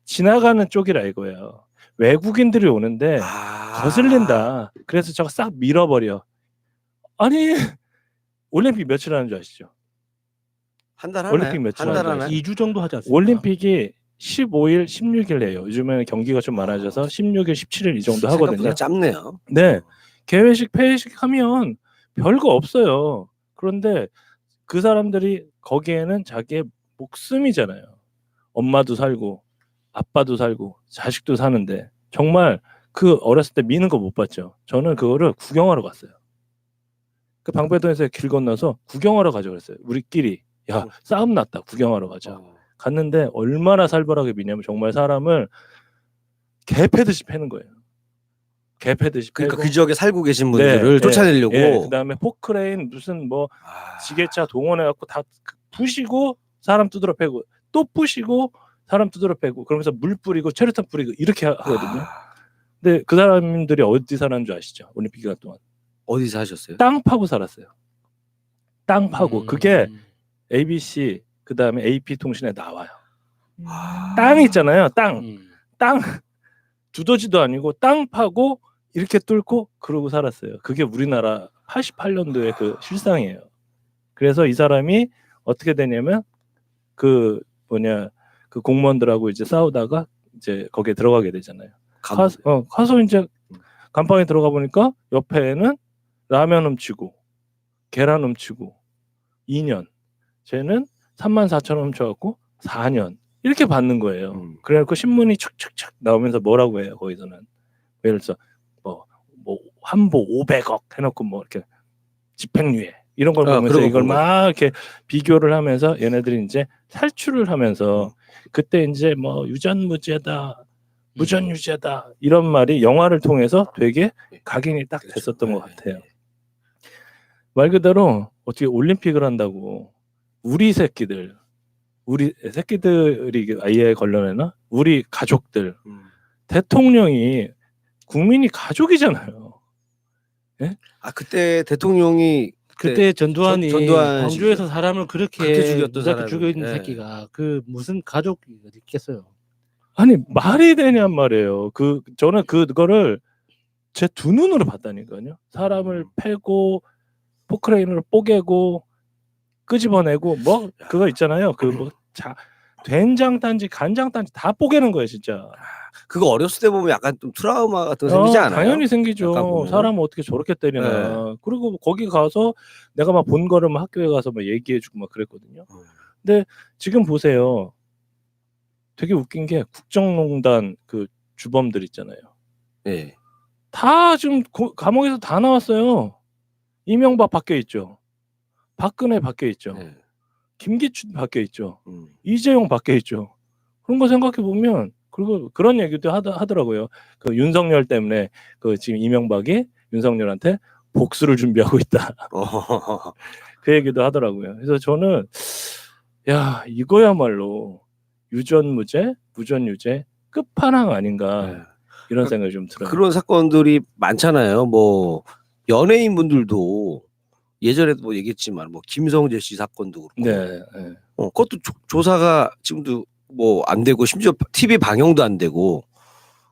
지나가는 쪽이라 이거예요. 외국인들이 오는데 거슬린다. 그래서 저거 싹 밀어버려. 아니 올림픽 며칠 하는 줄 아시죠? 한 달 하나요? 올림픽 며칠 한 달 하나요? 하나요? 2주 정도 하지 않습니까? 올림픽이 15일, 16일 해요. 요즘에는 경기가 좀 많아져서 16일, 17일 이 정도 하거든요. 생각보다 짧네요. 네. 개회식, 폐회식 하면 별거 없어요. 그런데 그 사람들이 거기에는 자기의 목숨이잖아요. 엄마도 살고 아빠도 살고 자식도 사는데 정말 그 어렸을 때 미는 거 못 봤죠. 저는 그거를 구경하러 갔어요. 그 방배동에서 길 건너서 구경하러 가자 그랬어요. 우리끼리 야 싸움 났다 구경하러 가자. 갔는데 얼마나 살벌하게 미냐면 정말 사람을 개 패듯이 패는 거예요. 개 패듯이 그러니까 패고 그 지역에 살고 계신 분들을 쫓아내려고. 그다음에 포크레인 무슨 뭐 지게차 동원해 갖고 다 부시고 사람 두드러 패고 또 부시고 사람 두드려 패고 그러면서 물 뿌리고 체류탄 뿌리고 이렇게 하거든요. 근데 그 사람들이 어디 살았는 줄 아시죠? 올림픽 기간 동안 어디서 하셨어요? 땅 파고 살았어요. 땅 파고 그게 ABC 그 다음에 AP 통신에 나와요. 땅 있잖아요. 땅 두더지도 아니고 땅 파고 이렇게 뚫고 그러고 살았어요. 그게 우리나라 88년도의 그 실상이에요. 그래서 이 사람이 어떻게 되냐면 그 공무원들하고 이제 싸우다가 이제 거기에 들어가게 되잖아요. 가서 이제 간방에 들어가 보니까 옆에는 라면 훔치고 계란 훔치고 2년, 쟤는 34,000원 훔쳐갖고 4년 이렇게 받는 거예요. 그래갖고 신문이 촥촥촥 나오면서 뭐라고 해요. 거기서는 예를 들어서 뭐 한보 500억 해놓고 뭐 이렇게 집행유예 이런 걸 보면서 이걸 막 이렇게 비교를 하면서 얘네들이 이제 탈출을 하면서 그때 이제 뭐 유전무죄다, 무전유죄다 이런 말이 영화를 통해서 되게 각인이 딱 됐었던 것 같아요. 말 그대로 어떻게 올림픽을 한다고 우리 새끼들이 아예 걸려내나? 우리 가족들 대통령이 국민이 가족이잖아요. 예? 그때 대통령이 그때 전두환이 광주에서 사람을 그렇게 죽여 있는 새끼가 그 무슨 가족이 어디 있겠어요? 아니 말이 되냔 말이에요. 저는 그거를 제 두 눈으로 봤다니까요. 사람을 패고 포크레인으로 뽀개고 끄집어내고 뭐 그거 있잖아요. 된장단지 간장단지 다 뽀개는 거예요 진짜. 그거 어렸을 때 보면 약간 좀 트라우마 같은 거 생기지 않아요? 당연히 생기죠. 사람은 어떻게 저렇게 때리나. 네. 그리고 거기 가서 내가 막 본 거를 막 학교에 가서 막 얘기해주고 막 그랬거든요. 근데 지금 보세요. 되게 웃긴 게 국정농단 그 주범들 있잖아요. 네. 다 지금 감옥에서 다 나왔어요. 이명박 밖에 있죠. 박근혜 밖에 있죠. 네. 김기춘 밖에 있죠. 이재용 밖에 있죠. 그런 거 생각해 보면 그리고 그런 얘기도 하더라고요. 그 윤석열 때문에 그 지금 이명박이 윤석열한테 복수를 준비하고 있다. 그 얘기도 하더라고요. 그래서 저는 야 이거야말로 유전무죄, 무전유죄 끝판왕 아닌가 네. 이런 생각이 좀 들어요. 그런 사건들이 많잖아요. 뭐 연예인분들도 예전에도 뭐 얘기했지만 뭐 김성재 씨 사건도 그렇고, 네. 그것도 조사가 지금도 뭐 안 되고 심지어 TV 방영도 안 되고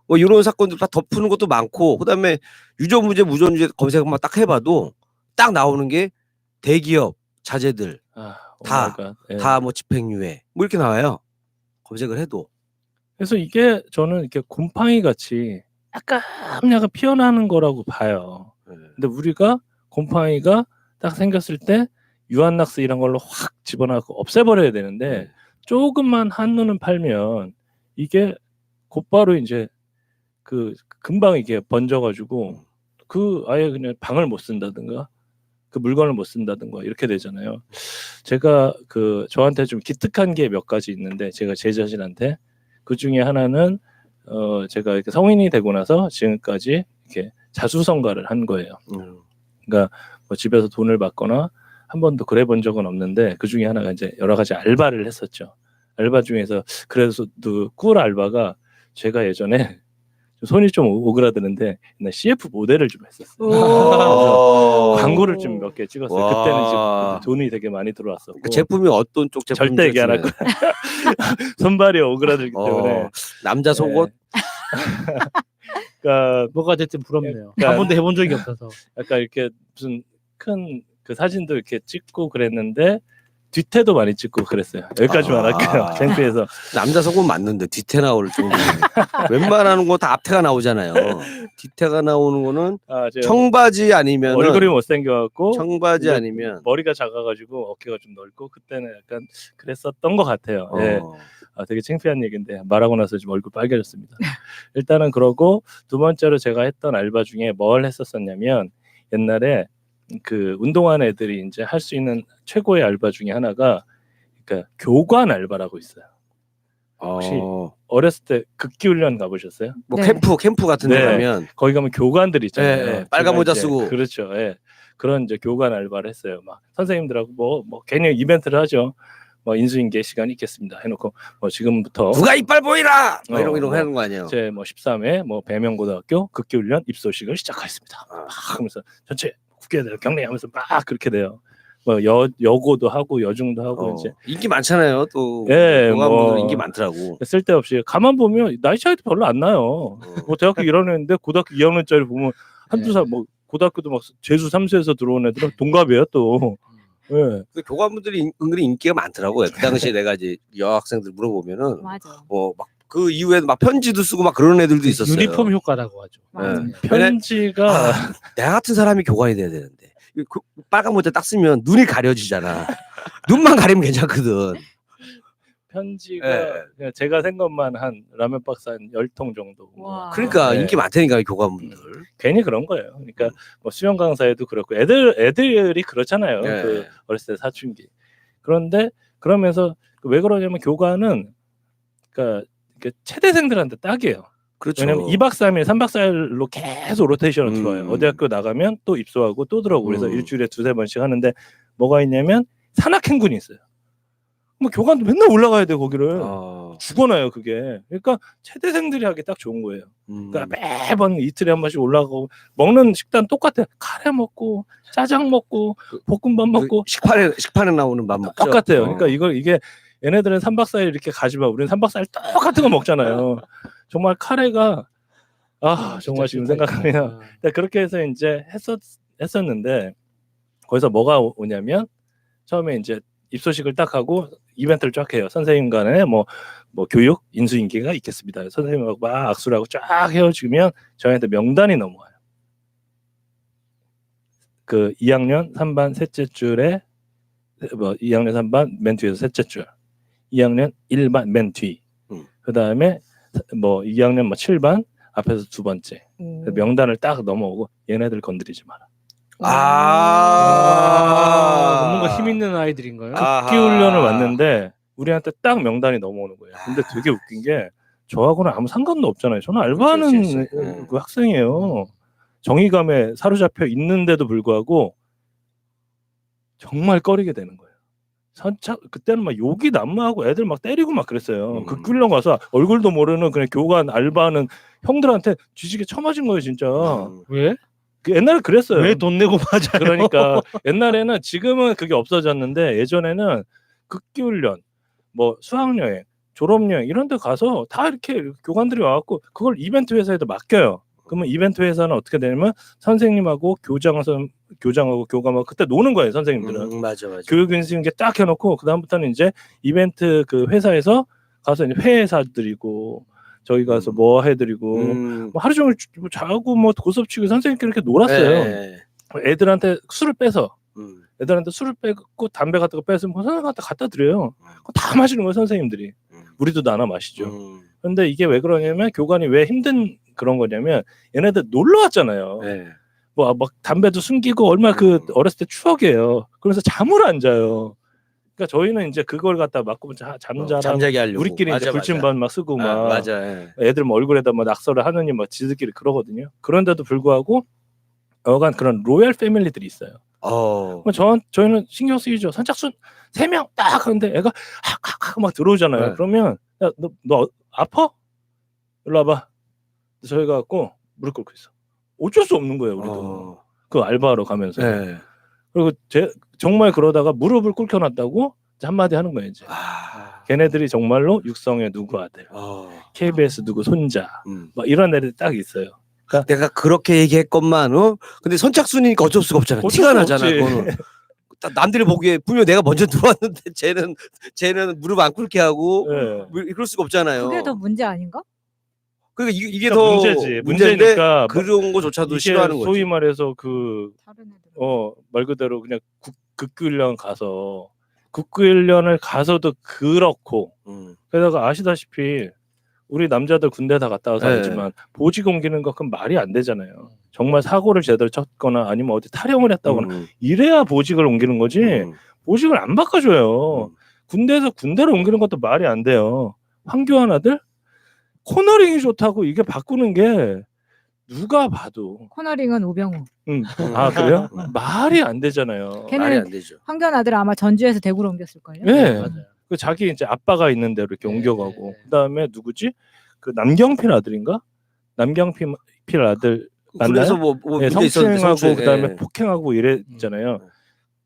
뭐 이런 사건들 다 덮는 것도 많고 그다음에 유전무죄, 무전유죄 검색만 딱 해봐도 딱 나오는 게 대기업 자제들 다 뭐 집행유예 뭐 이렇게 나와요. 검색을 해도. 그래서 이게 저는 이렇게 곰팡이 같이 약간 피어나는 거라고 봐요. 근데 우리가 곰팡이가 딱 생겼을 때 유한낙스 이런 걸로 확 집어넣고 없애버려야 되는데 조금만 한눈은 팔면 이게 곧바로 이제 그 금방 이게 번져가지고 그 아예 그냥 방을 못 쓴다든가 그 물건을 못 쓴다든가 이렇게 되잖아요. 제가 저한테 좀 기특한 게 몇 가지 있는데 제가 제 자신한테 그 중에 하나는 제가 이렇게 성인이 되고 나서 지금까지 이렇게 자수성가를 한 거예요. 그러니까 뭐 집에서 돈을 받거나 한 번도 그래 본 적은 없는데 그 중에 하나가 이제 여러 가지 알바를 했었죠. 알바 중에서 그래서 꿀 알바가 제가 예전에 손이 좀 오그라드는데 옛날 CF 모델을 좀 했었어요. 광고를 좀 몇 개 찍었어요. 그때는 지금 돈이 되게 많이 들어왔었고. 그 제품이 어떤 쪽 제품? 절대 얘기 안 할 거야. 손발이 오그라들기 때문에. 남자 속옷? 그러니까 뭐가 됐든 부럽네요. 한 번도 해본 적이 없어서. 약간 이렇게 무슨 큰 그 사진도 이렇게 찍고 그랬는데 뒤태도 많이 찍고 그랬어요. 여기까지만 할게요. 창피해서. 남자 속옷 맞는데 뒤태 나올 정도. 웬만하는 거 다 앞태가 나오잖아요. 뒤태가 나오는 거는 청바지 아니면 얼굴이 못생겨갖고 청바지 아니면 머리가 작아가지고 어깨가 좀 넓고 그때는 약간 그랬었던 것 같아요. 예. 되게 창피한 얘기인데 말하고 나서 지금 얼굴 빨개졌습니다. 일단은 그러고 두 번째로 제가 했던 알바 중에 뭘 했었었냐면 옛날에 그 운동하는 애들이 이제 할 수 있는 최고의 알바 중에 하나가 그러니까 교관 알바라고 있어요. 혹시 어렸을 때 극기 훈련 가보셨어요? 뭐 네. 캠프 같은 데 가면 거기 가면 교관들 있잖아요. 네, 빨간 모자 쓰고 그렇죠. 예. 그런 이제 교관 알바를 했어요. 막 선생님들하고 뭐 괜히 이벤트를 하죠. 뭐 인수인계 시간이 있겠습니다. 해놓고 뭐 지금부터 누가 이빨 보이라 뭐 이런 뭐 하는 거 아니에요? 제 뭐 13회 뭐 배명고등학교 극기훈련 입소식을 시작하겠습니다. 막 하면서 전체 국회의원 경례하면서 막 그렇게 돼요. 뭐 여고도 하고 여중도 하고 이제 인기 많잖아요. 또 예, 교감분들 뭐 인기 많더라고. 쓸데없이 가만 보면 나이 차이도 별로 안 나요. 뭐 대학교 1학년인데 고등학교 2학년짜리 보면 한두 살 뭐 고등학교도 막 재수 3수에서 들어온 애들은 동갑이에요 또. 예. 그 교감분들이 은근히 인기가 많더라고요. 그 당시에 내가 이제 여학생들 물어보면은 맞아. 막 그 이후에도 막 편지도 쓰고 막 그런 애들도 있었어요. 유니폼 효과라고 하죠. 맞아. 네. 편지가 내가 같은 사람이 교관이 돼야 되는데 그 빨간 모자 딱 쓰면 눈이 가려지잖아. 눈만 가리면 괜찮거든. 편지가 예. 그냥 제가 센 것만 한 라면 박스 한 10통 정도. 와. 그러니까 네. 인기 많다니까 교감분들. 괜히 그런 거예요. 그러니까 뭐 수영 강사에도 그렇고 애들이 그렇잖아요. 네. 그 어렸을 때 사춘기. 그런데 그러면서 왜 그러냐면 교관은 그러니까 이게 체대생들한테 딱이에요. 그렇죠. 왜냐면 2박 3일, 3박 4일로 계속 로테이션을 들어와요. 어디 학교 나가면 또 입소하고 또 들어오고 그래서 일주일에 2-3번씩 하는데 뭐가 있냐면 산악행군이 있어요. 뭐 교관도 맨날 올라가야 돼 거기를. 죽어나요 그게. 그러니까 체대생들이 하기 딱 좋은 거예요. 그러니까 매번 이틀에 한 번씩 올라가고 먹는 식단 똑같아요. 카레 먹고 짜장 먹고 볶음밥 먹고 식판에 나오는 밥 먹죠. 똑같아요. 그러니까 이게 얘네들은 3박 4일 이렇게 가지만 우리는 3박 4일 똑같은 거 먹잖아요. 정말 카레가 정말 지금 생각하면 그렇게 해서 이제 했었는데 거기서 뭐가 오냐면 처음에 이제 입소식을 딱 하고 이벤트를 쫙 해요. 선생님 간에 뭐 교육 인수인계가 있겠습니다. 선생님하고 막 악수를 하고 쫙 헤어지면 저희한테 명단이 넘어와요. 그 2학년 3반 셋째 줄에 2학년 3반 맨 뒤에서 셋째 줄, 2학년 1반 맨 뒤, 그 다음에 뭐 2학년 7반 앞에서 두 번째 명단을 딱 넘어오고 얘네들 건드리지 마라. 뭔가 힘 있는 아이들인가요? 극기 훈련을 왔는데 우리한테 딱 명단이 넘어오는 거예요. 근데 되게 웃긴 게 저하고는 아무 상관도 없잖아요. 저는 알바하는 그 학생이에요. 정의감에 사로잡혀 있는데도 불구하고 정말 꺼리게 되는 거예요. 그때는 막 욕이 난무하고 애들 막 때리고 막 그랬어요. 극기 훈련 가서 얼굴도 모르는 그냥 교관 알바하는 형들한테 뒤지게 쳐맞은 거예요, 진짜. 왜? 옛날에 그랬어요. 왜 돈 내고 맞아요? 그러니까 옛날에는 지금은 그게 없어졌는데 예전에는 극기훈련, 뭐 수학여행, 졸업여행 이런 데 가서 다 이렇게 교관들이 와갖고 그걸 이벤트 회사에다 맡겨요. 그러면 이벤트 회사는 어떻게 되냐면 선생님하고 교장하고 교감하고 그때 노는 거예요, 선생님들은. 맞아. 교육인수인계 딱 해놓고 그 다음부터는 이제 이벤트 그 회사에서 가서 이제 회의 사드리고 저희 가서 뭐 해드리고 뭐 하루 종일 자고 뭐 고스톱 치고 선생님끼리 이렇게 놀았어요. 애들한테 술을 빼서 빼고 담배 같은 거 뺏으면 선생님한테 갖다 드려요. 다 마시는 거예요, 선생님들이. 우리도 나눠 마시죠. 그런데 이게 왜 그러냐면 교관이 왜 힘든 그런 거냐면 얘네들 놀러 왔잖아요. 뭐 막 담배도 숨기고 얼마나 그 어렸을 때 추억이에요. 그래서 잠을 안 자요. 그러니까 저희는 이제 그걸 갖다 맞고 잠자게 하려고 우리끼리 이제 불침반 막 쓰고 막 애들 뭐 얼굴에다 뭐 낙서를 하느니 막 지들끼리 그러거든요. 그런데도 불구하고 여간 그런 로얄 패밀리들이 있어요. 저희는 신경 쓰이죠. 선착순 3명 딱 하는데 애가 학학학 막 들어오잖아요. 그러면 야, 너 아파? 일로 와봐. 저희가 갖고 무릎 꿇고 있어. 어쩔 수 없는 거예요, 우리도. 그 알바하러 가면서. 그리고 정말 그러다가 무릎을 꿇혀놨다고 한마디 하는 거예요, 이제. 걔네들이 정말로 육성의 누구 아들, KBS 누구 손자, 막 이런 애들이 딱 있어요. 그러니까 내가 그렇게 얘기했건만, 근데 선착순이니까 어쩔 수가 없잖아. 티가 나잖아. 그거는. 남들이 보기에 분명 내가 먼저 들어왔는데 쟤는 무릎 안 꿇게 하고 그럴 수가 없잖아요. 그게 더 문제 아닌가? 그러니까 이게 더 문제지. 문제니까 그런 거조차도 싫어하는 거지. 소위 말해서 말 그대로 그냥 극기훈련 가서 극기훈련을 가서도 그렇고 게다가 아시다시피 우리 남자들 군대 다 갔다 와서 알지만 보직 옮기는 거 그건 말이 안 되잖아요. 정말 사고를 제대로 쳤거나 아니면 어디 탈영을 했다거나 이래야 보직을 옮기는 거지. 보직을 안 바꿔줘요. 군대에서 군대로 옮기는 것도 말이 안 돼요. 황교안 아들 코너링이 좋다고 이게 바꾸는 게 누가 봐도 코너링은 우병우. 그래요? 말이 안 되잖아요. 걔는 말이 안 되죠. 황교안 아들 아마 전주에서 대구로 옮겼을 걸요. 네. 맞아요. 그 자기 이제 아빠가 있는 데로 이렇게 네. 옮겨가고 그다음에 누구지? 그 남경필 아들인가? 남경필 아들 맞나요? 그래서 뭐 네, 문제 있었는데 성추행하고 성추행, 그다음에 예. 폭행하고 이랬잖아요.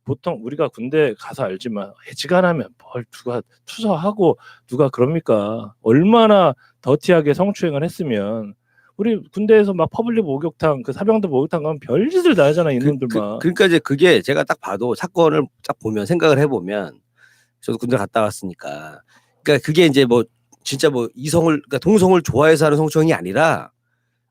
보통 우리가 군대 가서 알지만 해지간하면 뭘 누가 투서하고 누가 그럽니까? 얼마나 더티하게 성추행을 했으면 우리 군대에서 막 퍼블릭 목욕탕 그 사병들 목욕탕 가면 별짓을 다 하잖아 이놈들만. 그러니까 이제 그게 제가 딱 봐도 사건을 딱 보면 생각을 해보면 저도 군대 갔다 왔으니까 그러니까 그게 이제 뭐 진짜 뭐 이성을 그러니까 동성을 좋아해서 하는 성추행이 아니라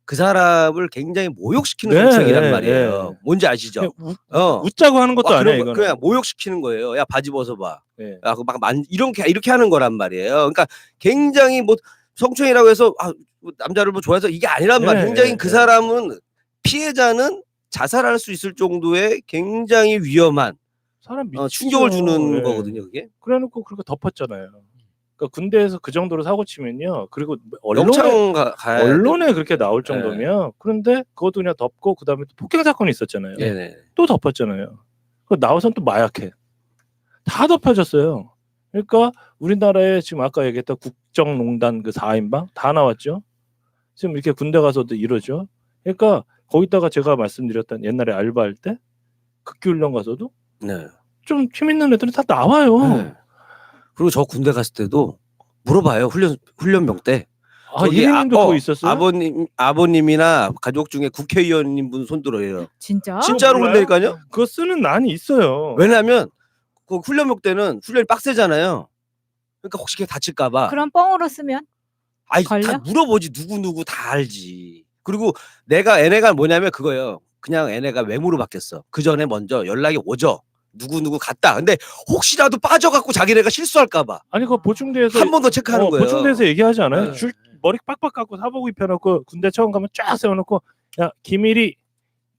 그 사람을 굉장히 모욕시키는 네, 성추행이란 네, 말이에요. 네. 뭔지 아시죠? 그냥 웃자고 하는 것도 와, 아니야 그런 이거는. 그냥 모욕시키는 거예요. 야 바지 벗어봐. 네. 야, 막 이렇게 하는 거란 말이에요. 그러니까 굉장히 뭐 성추행이라고 해서 뭐 남자를 뭐 좋아해서 이게 아니란 네, 말이에요. 굉장히 네, 그 네. 사람은 피해자는 자살할 수 있을 정도의 굉장히 위험한 사람 미치죠. 충격을 주는 네. 거거든요. 그게 그래놓고 그렇게 덮었잖아요. 그러니까 군대에서 그 정도로 사고 치면요. 그리고 언론에 영창 가야 언론에 그렇게 나올 네. 정도면 그런데 그것도 그냥 덮고 그다음에 또 폭행 사건이 있었잖아요. 네네. 또 덮었잖아요. 그 나와서는 또 마약해. 다 덮여졌어요. 그러니까 우리나라에 지금 아까 얘기했던 국정농단 그 4인방 다 나왔죠. 지금 이렇게 군대 가서도 이러죠. 그러니까 거기다가 제가 말씀드렸던 옛날에 알바할 때 극기훈련 가서도 네. 좀 힘 있는 애들은 다 나와요. 네. 그리고 저 군대 갔을 때도 물어봐요. 훈련병 때. 아, 이민도 그거 있었어요? 아버님이나 가족 중에 국회의원님 분 손들어요. 진짜? 진짜로 몰라요? 그런다니까요. 그거 쓰는 난이 있어요. 왜냐하면 그 훈련병 때는 훈련이 빡세잖아요. 그러니까 혹시 걔 다칠까봐. 그럼 뻥으로 쓰면 아이 걸려? 다 물어보지 누구 다 알지. 그리고 얘네가 뭐냐면 그거예요. 그냥 얘네가 외무로 바뀌었어. 그 전에 먼저 연락이 오죠. 누구 갔다. 근데 혹시라도 빠져갖고 자기네가 실수할까봐 아니 그거 보충대에서 한 번 더 체크하는 거예요. 보충대에서 얘기하지 않아요? 네. 머리 빡빡 깎고 사복 입혀놓고 군대 처음 가면 쫙 세워놓고 야 김일이,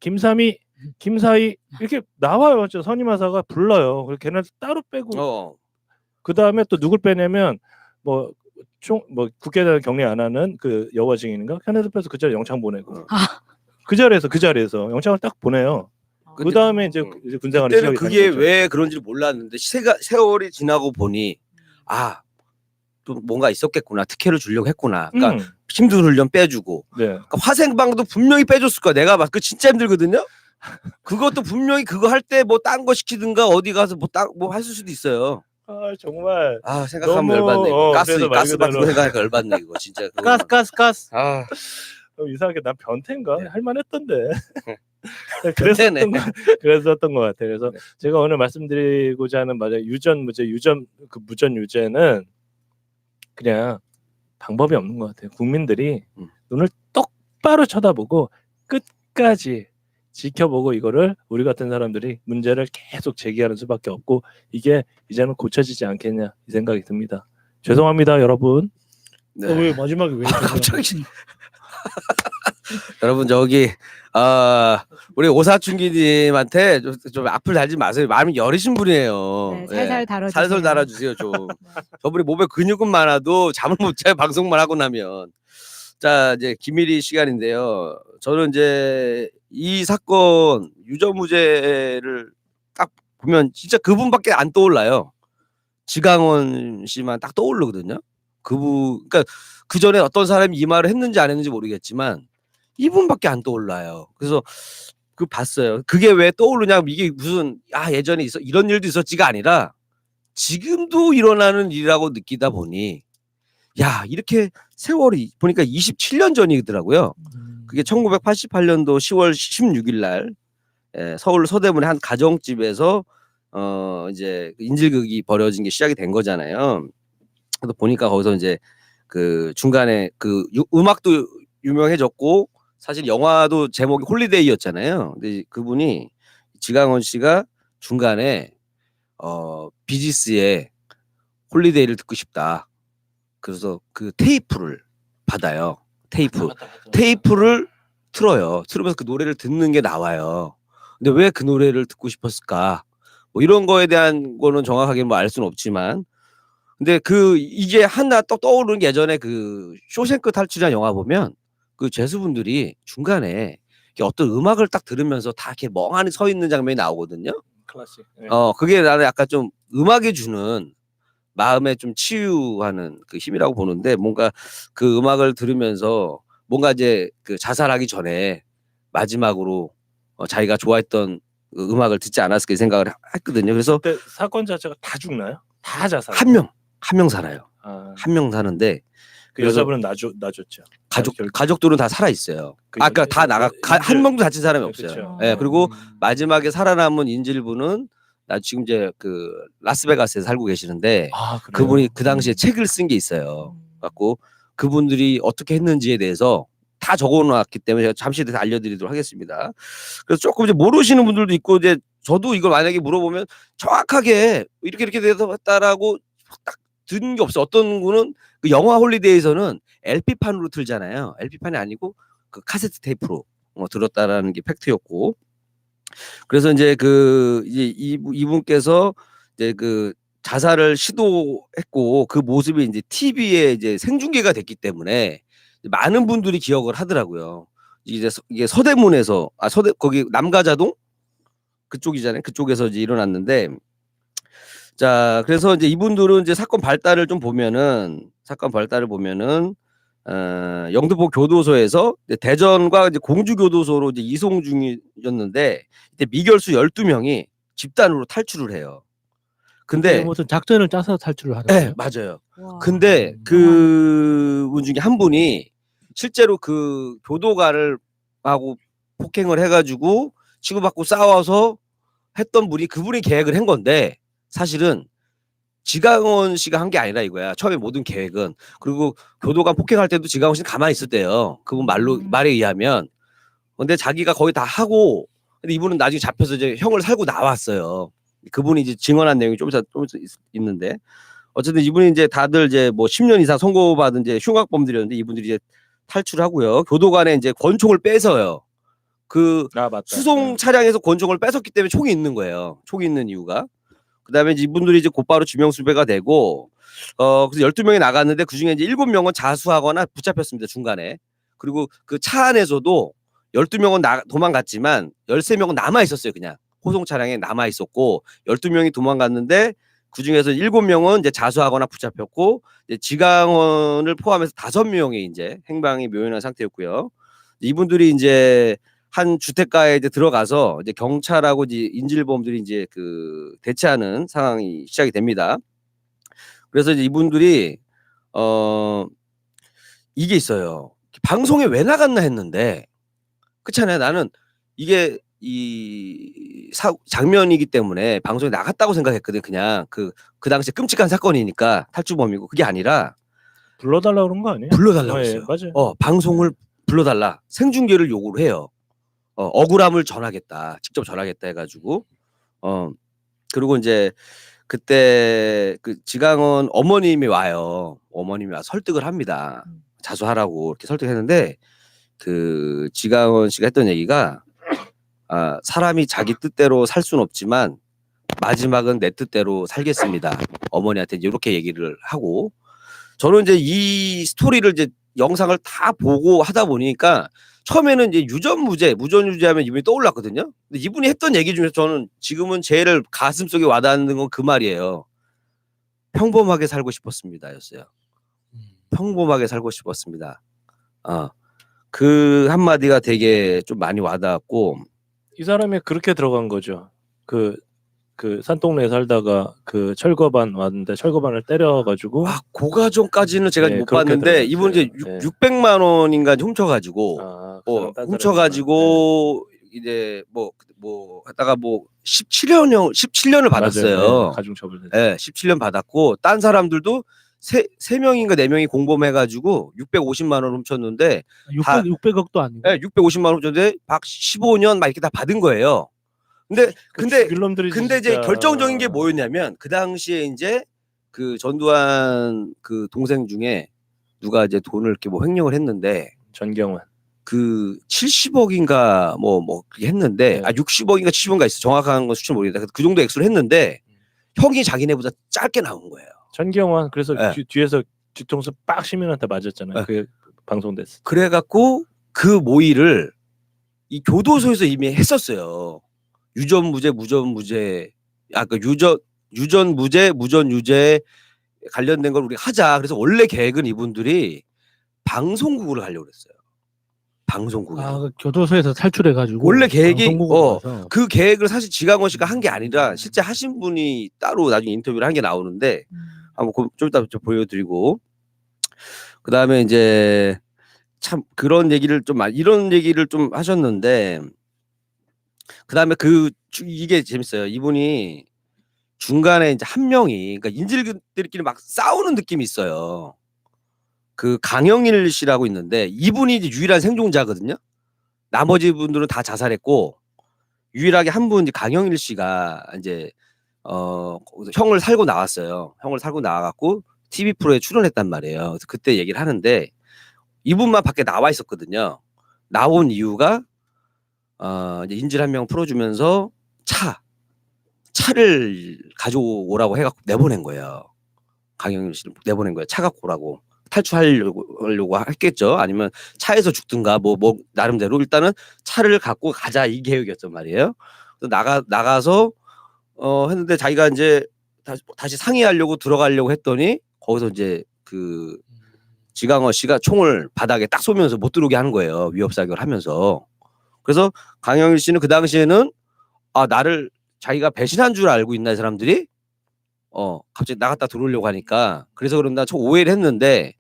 김삼이, 김사희 이렇게 나와요. 저 선임하사가 불러요. 그리고 걔네들 따로 빼고 그 다음에 또 누굴 빼냐면 뭐 국회의원 격리 안 하는 그 여과 증인인가? 걔네들 빼서 그 자리 영창 보내고 그 자리에서 영창을 딱 보내요. 그 다음에 이제 군생활이 그때는 시작이 그게 되는 거죠. 왜 그런지 몰랐는데 세월이 지나고 보니 또 뭔가 있었겠구나. 특혜를 주려고 했구나. 그러니까 힘든 훈련 빼주고. 네. 그러니까 화생방도 분명히 빼줬을 거야. 내가 봤을 때 진짜 힘들거든요. 그것도 분명히 그거 할 때 뭐 딴 거 시키든가 어디 가서 뭐 했을 수도 있어요. 아 정말 생각하면 너무, 열받네. 이거. 그래서 말 가스 받는 그대로. 거 생각하니까 열받네 이거 진짜. 그거. 가스. 이상하게 난 변태인가 네. 할만했던데. 변태네. 그랬었던 것 같아요. 그래서 네. 제가 오늘 말씀드리고자 하는 유전 그 무전 유죄는 그냥 방법이 없는 것 같아요. 국민들이 눈을 똑바로 쳐다보고 끝까지 지켜보고 이거를 우리 같은 사람들이 문제를 계속 제기하는 수밖에 없고 이게 이제는 고쳐지지 않겠냐 이 생각이 듭니다. 죄송합니다, 여러분. 네. 왜 마지막에 왜 갑자기 여러분 저기 우리 오사춘기님한테 좀 악플 달지 마세요. 마음이 여리신 분이에요. 네, 살살 다뤄주세요. 살살 달아주세요 좀. 저분이 몸에 근육은 많아도 잠을 못 자요. 방송만 하고 나면. 자 이제 김일희 시간인데요. 저는 이제 이 사건 유죄무죄를 딱 보면 진짜 그분밖에 안 떠올라요. 지강원 씨만 딱 떠오르거든요. 그러니까 그 전에 어떤 사람이 이 말을 했는지 안 했는지 모르겠지만 이분밖에 안 떠올라요. 그래서 그 봤어요. 그게 왜 떠오르냐? 이게 무슨 예전에 이런 일도 있었지가 아니라 지금도 일어나는 일이라고 느끼다 보니 이렇게 세월이 보니까 27년 전이더라고요. 그게 1988년도 10월 16일 날 서울 서대문의 한 가정집에서 이제 인질극이 벌어진 게 시작이 된 거잖아요. 그래서 보니까 거기서 이제 그 중간에 그 음악도 유명해졌고 사실 영화도 제목이 홀리데이였잖아요. 근데 그분이 지강원 씨가 중간에 비지스의 홀리데이를 듣고 싶다. 그래서 그 테이프를 받아요. 테이프를 틀어요. 틀으면서 그 노래를 듣는 게 나와요. 근데 왜 그 노래를 듣고 싶었을까? 뭐 이런 거에 대한 거는 정확하게 뭐 알 수는 없지만 근데 이게 하나 또 떠오르는 게 예전에 그 쇼생크 탈출이라는 영화 보면 그 죄수분들이 중간에 어떤 음악을 딱 들으면서 다 이렇게 멍하니 서 있는 장면이 나오거든요. 클래식. 네. 그게 나는 약간 좀 음악이 주는 마음에 좀 치유하는 그 힘이라고 보는데 뭔가 그 음악을 들으면서 뭔가 이제 그 자살하기 전에 마지막으로 자기가 좋아했던 그 음악을 듣지 않았을까 이 생각을 했거든요. 그래서 그때 사건 자체가 다 죽나요? 다 자살. 한 명 살아요. 아, 한 명 사는데 그 그래서 여자분은 놔줬죠. 가족들은 다 살아 있어요. 그 아까 여- 다 나가 한 명도 다친 사람이 네, 없어요. 그쵸. 예, 그리고 음. 마지막에 살아남은 인질분은 나 지금 이제 그 라스베가스에 살고 계시는데 아, 그래요? 그분이 그 당시에 책을 쓴 게 있어요. 갖고 그분들이 어떻게 했는지에 대해서 다 적어놓았기 때문에 제가 잠시 뒤에 알려드리도록 하겠습니다. 그래서 조금 이제 모르시는 분들도 있고 이제 저도 이걸 만약에 물어보면 정확하게 이렇게 되었다라고 딱 듣는 게 없어요. 어떤 분은 그 영화 홀리데이에서는 LP판으로 틀잖아요. LP판이 아니고 그 카세트 테이프로 들었다라는 게 팩트였고 그래서 이제 그 이제 이분께서 이제 그 자살을 시도했고 그 모습이 이제 TV에 이제 생중계가 됐기 때문에 많은 분들이 기억을 하더라고요. 이게 서대문에서 거기 남가자동 그쪽이잖아요. 그쪽에서 이제 일어났는데 자 그래서 이제 이분들은 이제 사건 발달을 보면은 영등포 교도소에서 이제 대전과 이제 공주교도소로 이제 이송 중이었는데 이때 미결수 12명이 집단으로 탈출을 해요. 근데 무슨 작전을 짜서 탈출을 하는 네, 거예요? 맞아요. 와. 근데 그분 중에 한 분이 실제로 그 교도관을 하고 폭행을 해가지고 치고받고 싸워서 했던 분이 그분이 계획을 한 건데 사실은 지강원 씨가 한 게 아니라 이거야. 처음에 모든 계획은. 그리고 교도관 폭행할 때도 지강원 씨는 가만히 있었대요. 그분 말에 의하면. 근데 자기가 거의 다 하고 근데 이분은 나중에 잡혀서 이제 형을 살고 나왔어요. 그분이 이제 증언한 내용이 좀 있는데 어쨌든 이분이 이제 다들 이제 뭐 10년 이상 선고받은 이제 흉악범들이었는데 이분들이 이제 탈출하고요. 교도관에 이제 권총을 뺏어요. 그 맞다. 수송 차량에서 권총을 뺏었기 때문에 총이 있는 거예요. 총이 있는 이유가. 그다음에 이제 이분들이 이제 곧바로 지명수배가 되고 그래서 12명이 나갔는데 그중에 이제 7명은 자수하거나 붙잡혔습니다. 중간에. 그리고 그 차 안에서도 12명은 도망갔지만 13명은 남아 있었어요. 그냥 호송 차량에 남아 있었고 12명이 도망갔는데 그중에서 7명은 이제 자수하거나 붙잡혔고 이제 지강원을 포함해서 5명이 이제 행방이 묘연한 상태였고요. 이분들이 이제 한 주택가에 이제 들어가서 이제 경찰하고 이제 인질범들이 이제 그 대치하는 상황이 시작이 됩니다. 그래서 이제 이분들이 이게 있어요. 방송에 왜 나갔나 했는데 그렇잖아요. 나는 이게 장면이기 때문에 방송에 나갔다고 생각했거든. 그냥 그 당시에 끔찍한 사건이니까 탈주범이고 그게 아니라 불러달라 그런 거 아니에요? 불러달라고 했어요. 맞아요. 방송을 불러달라 생중계를 요구를 해요. 억울함을 전하겠다. 직접 전하겠다 해가지고 그리고 이제 그때 그 지강원 어머님이 와요. 어머님이 와서 설득을 합니다. 자수하라고 이렇게 설득했는데 그 지강원 씨가 했던 얘기가 사람이 자기 뜻대로 살 수는 없지만 마지막은 내 뜻대로 살겠습니다. 어머니한테 이렇게 얘기를 하고 저는 이제 이 스토리를 이제 영상을 다 보고 하다 보니까 처음에는 이제 무전유죄하면 이분이 떠올랐거든요. 근데 이분이 했던 얘기 중에서 저는 지금은 제일 가슴속에 와닿는 건 그 말이에요. 평범하게 살고 싶었습니다였어요. 평범하게 살고 싶었습니다. 그 한마디가 되게 좀 많이 와닿았고 이 사람이 그렇게 들어간 거죠. 그 산동네에 살다가 그 철거반 왔는데 철거반을 때려가지고 고가정까지는 제가 네, 못 그렇게 봤는데 이분 이제 들어갔어요. 600만 원인가 훔쳐가지고 훔쳐가지고 이제 뭐 하다가 뭐 17년을 받았어요. 가중처벌. 네, 17년 받았고 딴 사람들도 세 명인가 4명이 공범해가지고 650만 원 훔쳤는데 600억도 아니고. 네, 650만 원 훔쳤는데 15년 막 이렇게 다 받은 거예요. 근데 이제 결정적인 게 뭐였냐면 그 당시에 이제 그 전두환 그 동생 중에 누가 이제 돈을 이렇게 뭐 횡령을 했는데 전경환 그 70억인가 뭐 그렇게 했는데 60억인가 70억인가 있어 정확한 건 수치는 모르겠다. 그 정도 액수를 했는데 형이 자기네보다 짧게 나온 거예요. 전경환 그래서 네. 뒤에서 뒤통수 빡 시민한테 맞았잖아요. 네. 그게 방송됐어. 그래갖고 그 모의를 이 교도소에서 이미 했었어요. 유전무죄 무전무죄 그 유전무죄 무전유죄 관련된 걸 우리가 하자. 그래서 원래 계획은 이분들이 방송국으로 가려고 그랬어요. 방송국에. 그 교도소에서 탈출해가지고 원래 계획이 방송국으로 가서. 그 계획을 사실 지강원 씨가 한 게 아니라 실제 하신 분이 따로 나중에 인터뷰를 한 게 나오는데 한번 좀 이따 좀 보여드리고 그 다음에 이제 참 그런 얘기를 좀 이런 얘기를 좀 하셨는데 그 다음에 이게 재밌어요. 이분이 중간에 이제 한 명이 그러니까 인질들끼리 막 싸우는 느낌이 있어요. 그 강영일 씨라고 있는데 이분이 이제 유일한 생존자거든요. 나머지 분들은 다 자살했고 유일하게 한 분 강영일 씨가 이제 형을 살고 나왔어요. 형을 살고 나와갖고 TV 프로에 출연했단 말이에요. 그래서 그때 얘기를 하는데 이분만 밖에 나와 있었거든요. 나온 이유가 이제 인질 한 명 풀어주면서 차를 가져오라고 해갖고 내보낸 거예요. 강영일 씨를 내보낸 거예요. 차 갖고 오라고. 탈출하려고 했겠죠. 아니면 차에서 죽든가 뭐 나름대로 일단은 차를 갖고 가자 이 계획이었단 말이에요. 그래서 나가서 했는데 자기가 이제 다시 상의하려고 들어가려고 했더니 거기서 이제 그 지강원 씨가 총을 바닥에 딱 쏘면서 못 들어오게 하는 거예요. 위협 사격을 하면서. 그래서 강영일 씨는 그 당시에는 나를 자기가 배신한 줄 알고 있나 이 사람들이 갑자기 나갔다 들어오려고 하니까 그래서 그런다 좀 오해를 했는데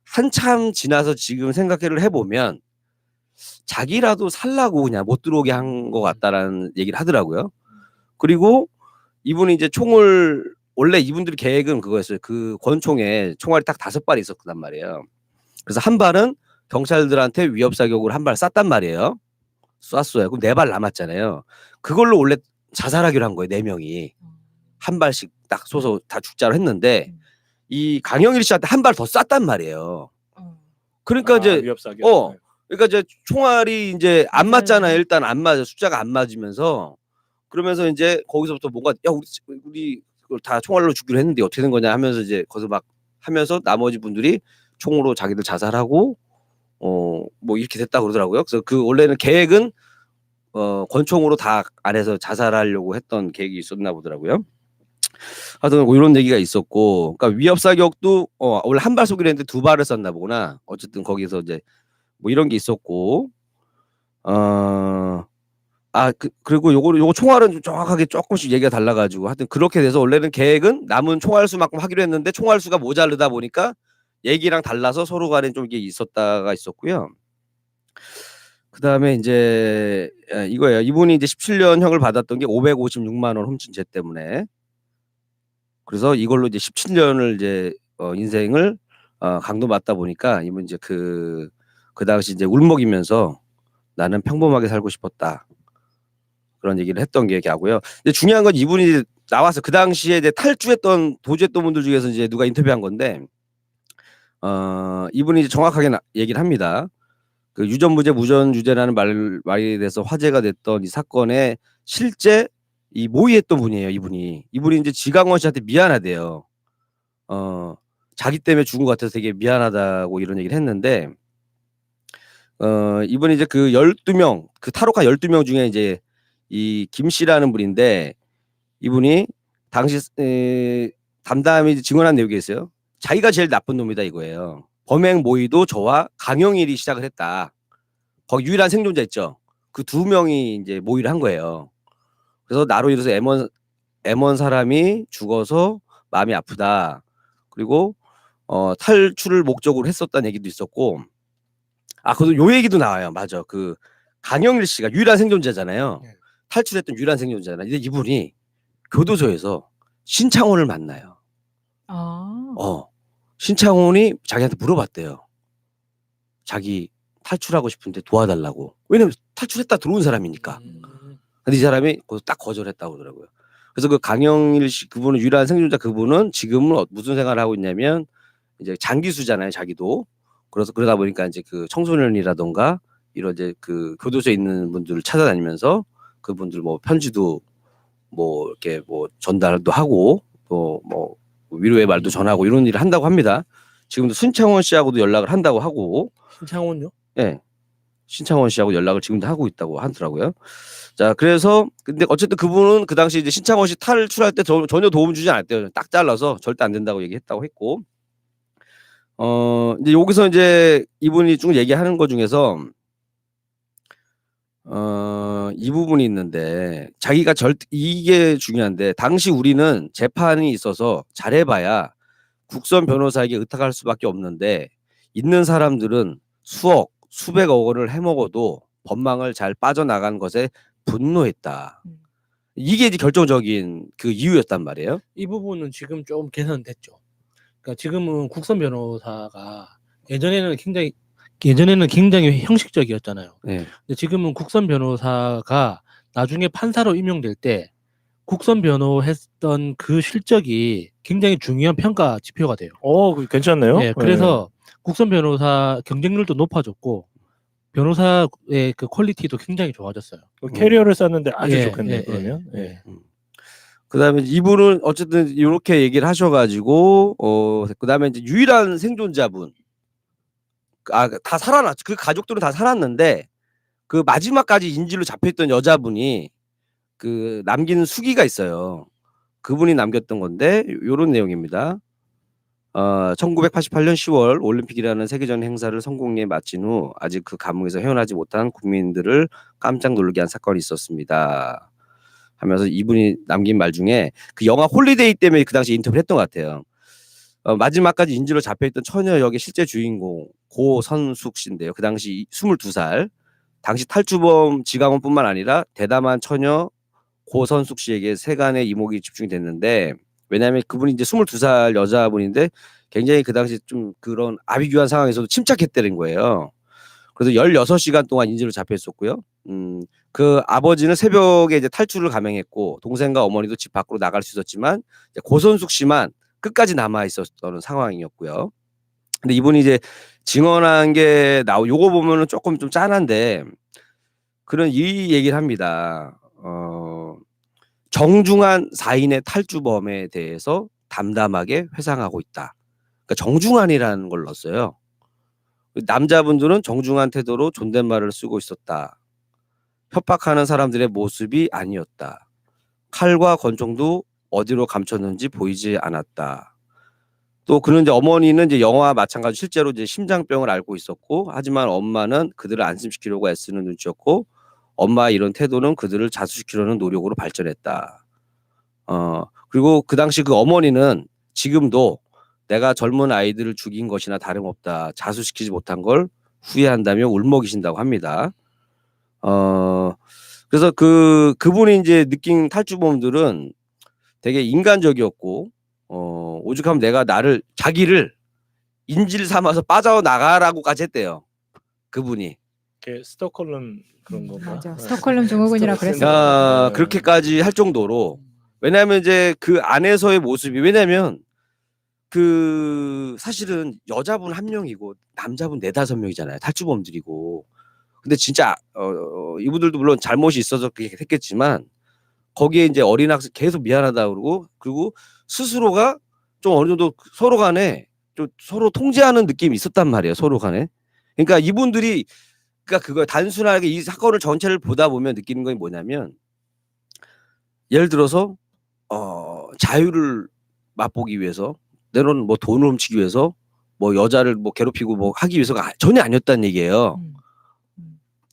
한참 지나서 지금 생각을 해보면 자기라도 살라고 그냥 못 들어오게 한 것 같다라는 얘기를 하더라고요. 그리고 이분이 이제 총을 원래 이분들의 계획은 그거였어요. 그 권총에 총알이 딱 5발이 있었단 말이에요. 그래서 한 발은 경찰들한테 위협 사격으로 한 발 쐈단 말이에요. 쐈어요. 그럼 4발 남았잖아요. 그걸로 원래 자살하기로 한 거예요. 4명이. 한 발씩 딱 쏘서 다 죽자로 했는데 이 강영일 씨한테 한 발 더 쐈단 말이에요. 그러니까 이제 위협 사격. 그러니까 이제 총알이 이제 안 맞잖아요. 일단 안 맞아. 숫자가 안 맞으면서 그러면서 이제 거기서부터 뭔가 우리 다 총알로 죽기로 했는데 어떻게 된 거냐 하면서 이제 거기서 막 하면서 나머지 분들이 총으로 자기들 자살하고 뭐 이렇게 됐다 그러더라고요. 그래서 그 원래는 계획은 권총으로 다 안에서 자살하려고 했던 계획이 있었나 보더라고요. 하여튼 뭐 이런 얘기가 있었고, 그러니까 위협 사격도 원래 한 발 쏘기로 했는데 2발을 쐈나 보구나. 어쨌든 거기서 이제 뭐 이런 게 있었고, 그리고 요거 총알은 좀 정확하게 조금씩 얘기가 달라가지고 하여튼 그렇게 돼서 원래는 계획은 남은 총알 수만큼 하기로 했는데 총알 수가 모자르다 보니까 얘기랑 달라서 서로 간에 좀 이게 있었고요. 그 다음에 이제 이거예요. 이분이 이제 17년형을 받았던 게 556만 원 훔친 죄 때문에. 그래서 이걸로 이제 17년을 이제 인생을 강도 맞다 보니까 이분 이제 그 당시 이제 울먹이면서 나는 평범하게 살고 싶었다. 그런 얘기를 했던 게 기억하고요. 근데 중요한 건 이분이 나와서 그 당시에 이제 도주했던 분들 중에서 이제 누가 인터뷰한 건데, 이분이 이제 정확하게 얘기를 합니다. 그 유전무죄, 무전유죄라는 말이 돼서 화제가 됐던 이 사건에 실제 이 모의했던 분이에요. 이분이 이제 지강원 씨한테 미안하대요. 자기 때문에 죽은 것 같아서 되게 미안하다고 이런 얘기를 했는데, 이분이 이제 그 12명, 그 탈옥한 12명 중에 이제 이 김 씨라는 분인데, 이분이 당시 담담히 증언한 내용이 있어요. 자기가 제일 나쁜 놈이다 이거예요. 범행 모의도 저와 강영일이 시작을 했다. 거기 유일한 생존자 있죠. 그 2명이 이제 모의를 한 거예요. 그래서 나로 인해서 M1 사람이 죽어서 마음이 아프다. 그리고 탈출을 목적으로 했었다는 얘기도 있었고, 그래도 요 얘기도 나와요. 맞아. 그 강영일 씨가 유일한 생존자잖아요. 탈출했던 유일한 생존자잖아요. 근데 이분이 교도소에서 신창훈을 만나요. 신창훈이 자기한테 물어봤대요. 자기 탈출하고 싶은데 도와달라고. 왜냐면 탈출했다 들어온 사람이니까. 근데 이 사람이 딱 거절했다고 그러더라고요. 그래서 그 강영일 씨 그분은 유일한 생존자 그분은 지금은 무슨 생활을 하고 있냐면 이제 장기수잖아요, 자기도. 그래서 그러다 보니까 이제 그 청소년이라던가 이런 이제 그 교도소에 있는 분들을 찾아다니면서 그분들 뭐 편지도 뭐 이렇게 뭐 전달도 하고 또 뭐 위로의 말도 전하고 이런 일을 한다고 합니다. 지금도 신창원 씨하고도 연락을 한다고 하고. 신창원요? 예. 신창원 씨하고 연락을 지금도 하고 있다고 하더라고요. 자, 그래서 근데 어쨌든 그분은 그 당시 이제 신창원 씨 탈출할 때 전혀 도움 주지 않았대요. 딱 잘라서 절대 안 된다고 얘기했다고 했고, 이제 여기서 이제 이분이 쭉 얘기하는 것 중에서 이 부분이 있는데 자기가 이게 중요한데 당시 우리는 재판이 있어서 잘해봐야 국선 변호사에게 의탁할 수밖에 없는데 있는 사람들은 수억, 수백억 원을 해먹어도 법망을 잘 빠져나간 것에 분노했다. 이게 이제 결정적인 그 이유였단 말이에요. 이 부분은 지금 좀 개선됐죠. 그러니까 지금은 국선 변호사가 예전에는 굉장히 형식적이었잖아요. 네. 근데 지금은 국선 변호사가 나중에 판사로 임용될 때 국선 변호했던 그 실적이 굉장히 중요한 평가 지표가 돼요. 괜찮네요. 네, 그래서 국선 변호사 경쟁률도 높아졌고 변호사의 그 퀄리티도 굉장히 좋아졌어요. 캐리어를 쌓는데 아주 예, 좋겠네요. 예, 그러면. 예. 예. 그다음에 이분은 어쨌든 이렇게 얘기를 하셔가지고 그다음에 이제 유일한 생존자분 다 살아났 그 가족들은 다 살았는데 그 마지막까지 인질로 잡혀있던 여자분이 그 남긴 수기가 있어요. 그분이 남겼던 건데 요런 내용입니다. 1988년 10월 올림픽이라는 세계적인 행사를 성공리에 마친 후 아직 그 감옥에서 헤어나지 못한 국민들을 깜짝 놀라게 한 사건이 있었습니다. 하면서 이분이 남긴 말 중에 그 영화 홀리데이 때문에 그 당시 인터뷰를 했던 것 같아요. 마지막까지 인질로 잡혀있던 처녀 역의 실제 주인공 고선숙 씨인데요. 그 당시 22살. 당시 탈주범 지강원뿐만 아니라 대담한 처녀 고선숙 씨에게 세간의 이목이 집중이 됐는데 왜냐하면 그분이 이제 22살 여자분인데 굉장히 그 당시 좀 그런 아비규환 상황에서도 침착했다는 거예요. 그래서 16시간 동안 인질로 잡혀 있었고요. 그 아버지는 새벽에 이제 탈출을 감행했고 동생과 어머니도 집 밖으로 나갈 수 있었지만 이제 고선숙 씨만 끝까지 남아 있었던 상황이었고요. 근데 이분이 이제 증언한 게 요거 보면은 조금 좀 짠한데 그런 이 얘기를 합니다. 정중한 4인의 탈주범에 대해서 담담하게 회상하고 있다. 그러니까 정중한이라는 걸 넣었어요. 남자분들은 정중한 태도로 존댓말을 쓰고 있었다. 협박하는 사람들의 모습이 아니었다. 칼과 권총도 어디로 감췄는지 보이지 않았다. 또 그는 이제 어머니는 이제 영화와 마찬가지로 실제로 이제 심장병을 앓고 있었고 하지만 엄마는 그들을 안심시키려고 애쓰는 눈치였고 엄마의 이런 태도는 그들을 자수시키려는 노력으로 발전했다. 그리고 그 당시 그 어머니는 지금도 내가 젊은 아이들을 죽인 것이나 다름없다. 자수시키지 못한 걸 후회한다며 울먹이신다고 합니다. 그래서 그분이 이제 느낀 탈주범들은 되게 인간적이었고, 오죽하면 자기를 인질 삼아서 빠져나가라고까지 했대요. 그분이. 스톡홀름 그런 건가? 맞아. 스톡홀름 증후군이라 그랬어요. 그렇게까지 할 정도로. 왜냐하면 이제 그 안에서의 모습이, 왜냐면 사실은 여자분 1명이고 남자분 4-5명이잖아요. 탈주범들이고. 근데 진짜 이분들도 물론 잘못이 있어서 그렇게 했겠지만 거기에 이제 어린 학생 계속 미안하다 그리고 스스로가 좀 어느 정도 서로 간에 좀 서로 통제하는 느낌이 있었단 말이에요. 서로 간에. 그러니까 이분들이 그거 단순하게 이 사건을 전체를 보다 보면 느끼는 건 뭐냐면 예를 들어서 자유를 맛보기 위해서 때로는 뭐 돈을 훔치기 위해서 뭐 여자를 뭐 괴롭히고 뭐 하기 위해서가 전혀 아니었다는 얘기예요.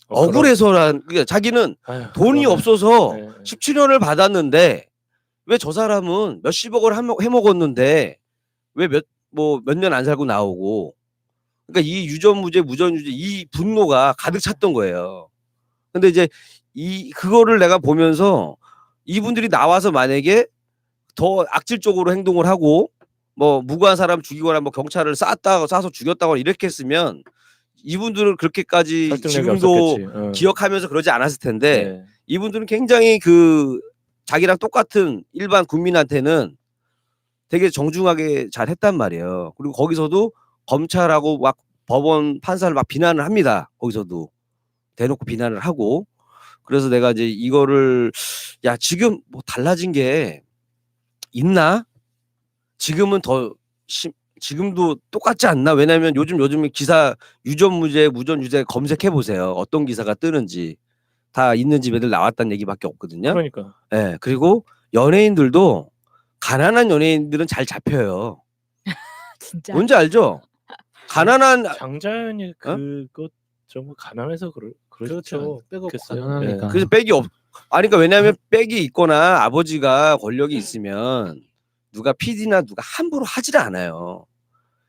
억울해서란 자기는 돈이 없어서 17년을 받았는데 왜 저 사람은 몇십억을 해먹었는데 왜 몇 년 안 살고 나오고 그러니까 이 유전무죄 무전유죄 이 분노가 가득 찼던 거예요. 근데 이제 그거를 내가 보면서 이분들이 나와서 만약에 더 악질적으로 행동을 하고 뭐 무고한 사람 죽이거나 뭐 경찰을 쏴서 죽였다거나 이렇게 했으면 이분들은 그렇게까지 지금도 기억하면서 그러지 않았을 텐데 이분들은 굉장히 자기랑 똑같은 일반 국민한테는 되게 정중하게 잘 했단 말이에요. 그리고 거기서도 검찰하고 막 법원 판사를 막 비난을 합니다. 거기서도 대놓고 비난을 하고. 그래서 내가 이제 이거를 지금 뭐 달라진 게 있나? 지금은 지금도 똑같지 않나? 왜냐면 요즘에 기사 유전무죄, 무전유죄 검색해 보세요. 어떤 기사가 뜨는지 다 있는 집애들 나왔다는 얘기밖에 없거든요. 그러니까. 예. 그리고 연예인들도 가난한 연예인들은 잘 잡혀요. 진짜. 뭔지 알죠? 가난한 장자연이 그것 좀 가난해서 그렇죠. 백업 그렇겠어요. 가능하니까. 그래서 백이 없. 아니 그러니까 왜냐하면 백이 있거나 아버지가 권력이 있으면 누가 PD나 누가 함부로 하질 않아요.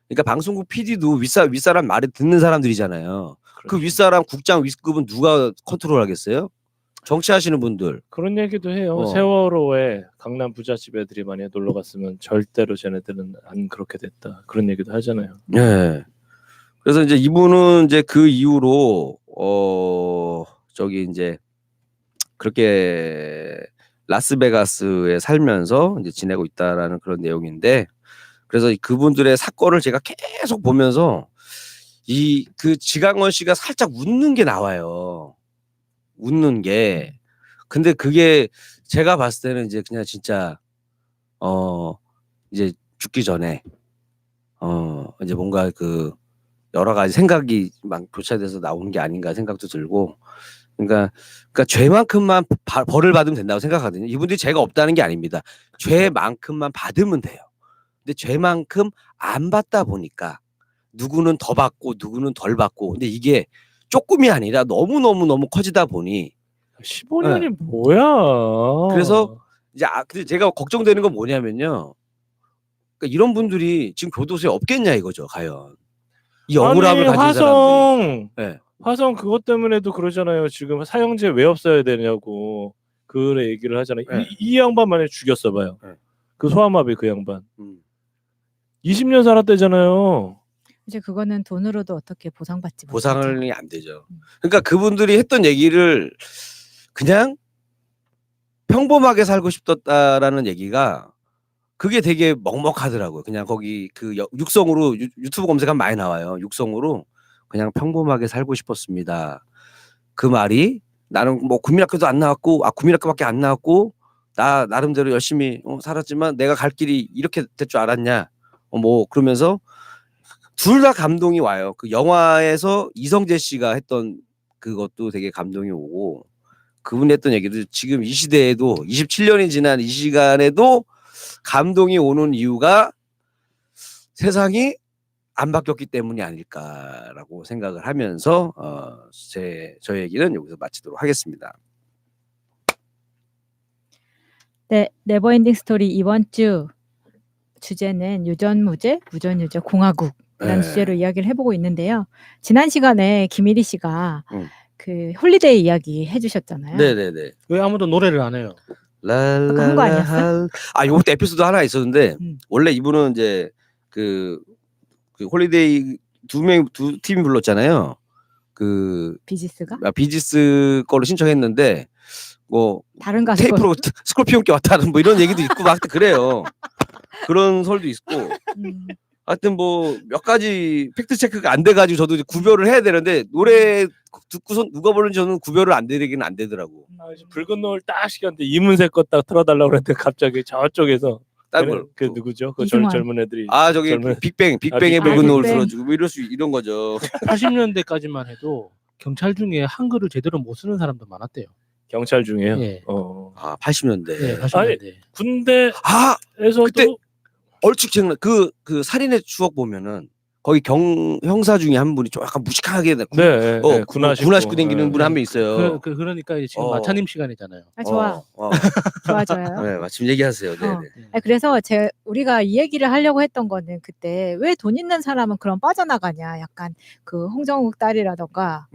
그러니까 방송국 PD도 윗사람 말을 듣는 사람들이잖아요. 그 그렇죠. 윗사람 국장 윗급은 누가 컨트롤하겠어요? 정치하시는 분들. 그런 얘기도 해요. 어. 세월호에 강남 부잣집 애들이 많이 놀러 갔으면 절대로 쟤네들은 안 그렇게 됐다. 그런 얘기도 하잖아요. 예. 그래서 이제 이분은 이제 그 이후로 저기 이제 그렇게 라스베가스에 살면서 이제 지내고 있다라는 그런 내용인데, 그래서 그분들의 사건을 제가 계속 보면서 그 지강원 씨가 살짝 웃는 게 나와요. 웃는 게. 근데 그게 제가 봤을 때는 이제 그냥 진짜 이제 죽기 전에 이제 뭔가 그 여러 가지 생각이 막 교차돼서 나오는 게 아닌가 생각도 들고, 그러니까 죄만큼만 벌을 받으면 된다고 생각하거든요. 이분들이 죄가 없다는 게 아닙니다. 죄만큼만 받으면 돼요. 근데 죄만큼 안 받다 보니까 누구는 더 받고 누구는 덜 받고, 근데 이게 조금이 아니라 너무 커지다 보니 15년이 뭐야? 그래서 이제 근데 제가 걱정되는 건 뭐냐면요. 그러니까 이런 분들이 지금 교도소에 없겠냐 이거죠, 과연. 이 억울함을 아니, 가진 사람들이. 네. 화성 그것 때문에도 그러잖아요. 지금 사형제 왜 없어야 되냐고 그래 얘기를 하잖아요. 네. 이 양반 만에 죽였어 봐요. 네. 그 소아마비 그 양반. 20년 살았대잖아요. 이제 그거는 돈으로도 어떻게 보상받지 못하죠. 보상이 안 되죠. 그러니까 그분들이 했던 얘기를 그냥 평범하게 살고 싶었다라는 얘기가 그게 되게 먹먹하더라고요. 그냥 거기 그 육성으로 유튜브 검색하면 많이 나와요. 육성으로 그냥 평범하게 살고 싶었습니다. 그 말이 나는 뭐 국민학교도 안 나왔고 국민학교밖에 안 나왔고 나 나름대로 열심히 살았지만 내가 갈 길이 이렇게 될 줄 알았냐. 뭐 그러면서 둘 다 감동이 와요. 그 영화에서 이성재 씨가 했던 그것도 되게 감동이 오고, 그분이 했던 얘기도 지금 이 시대에도 27년이 지난 이 시간에도 감동이 오는 이유가 세상이 안 바뀌었기 때문이 아닐까라고 생각을 하면서 저 얘기는 여기서 마치도록 하겠습니다. 네, 네버엔딩 스토리 이번 주 주제는 유전무죄, 무전유죄, 공화국이라는 주제로 이야기를 해보고 있는데요. 지난 시간에 김일희 씨가 그 홀리데이 이야기 해주셨잖아요. 네네네. 왜 아무도 노래를 안 해요? 아까 한 거 아니었어요? 요것도 에피소드 하나 있었는데 원래 이분은 이제 그 홀리데이 두 팀이 불렀잖아요. 그 비지스가? 비지스 걸로 신청했는데 뭐 다른 가수 테이프로 스콜피온께 왔다는 뭐 이런 얘기도 있고 막 그래요. 그런 설도 있고. 하여튼 뭐 몇 가지 팩트 체크가 안 돼가지고 저도 이제 구별을 해야 되는데 노래 듣고선 누가 부르는지 저는 구별을 안 되기는 안 되더라고. 붉은 노을 딱 시켰는데 이문세 거 딱 틀어달라고 그랬는데 갑자기 저쪽에서 그 누구죠? 그 젊은 애들이 저기 빅뱅의 붉은 노을 들어주고 뭐 이런 거죠. 80년대까지만 해도 경찰 중에 한글을 제대로 못 쓰는 사람도 많았대요. 경찰 중에요? 예. 80년대. 네, 80년대. 아니, 군대에서도 그때 얼추 기억나. 그 살인의 추억 보면은 거기 형사 중에 한 분이 좀 약간 무식하게 군화 식구 댕기는 분 한 명 있어요. 그러니까 지금 마차님 시간이잖아요. 좋아져요. 네, 마침 얘기하세요. 네. 그래서 우리가 이 얘기를 하려고 했던 거는 그때 왜 돈 있는 사람은 그럼 빠져나가냐, 약간 그 홍정욱 딸이라던가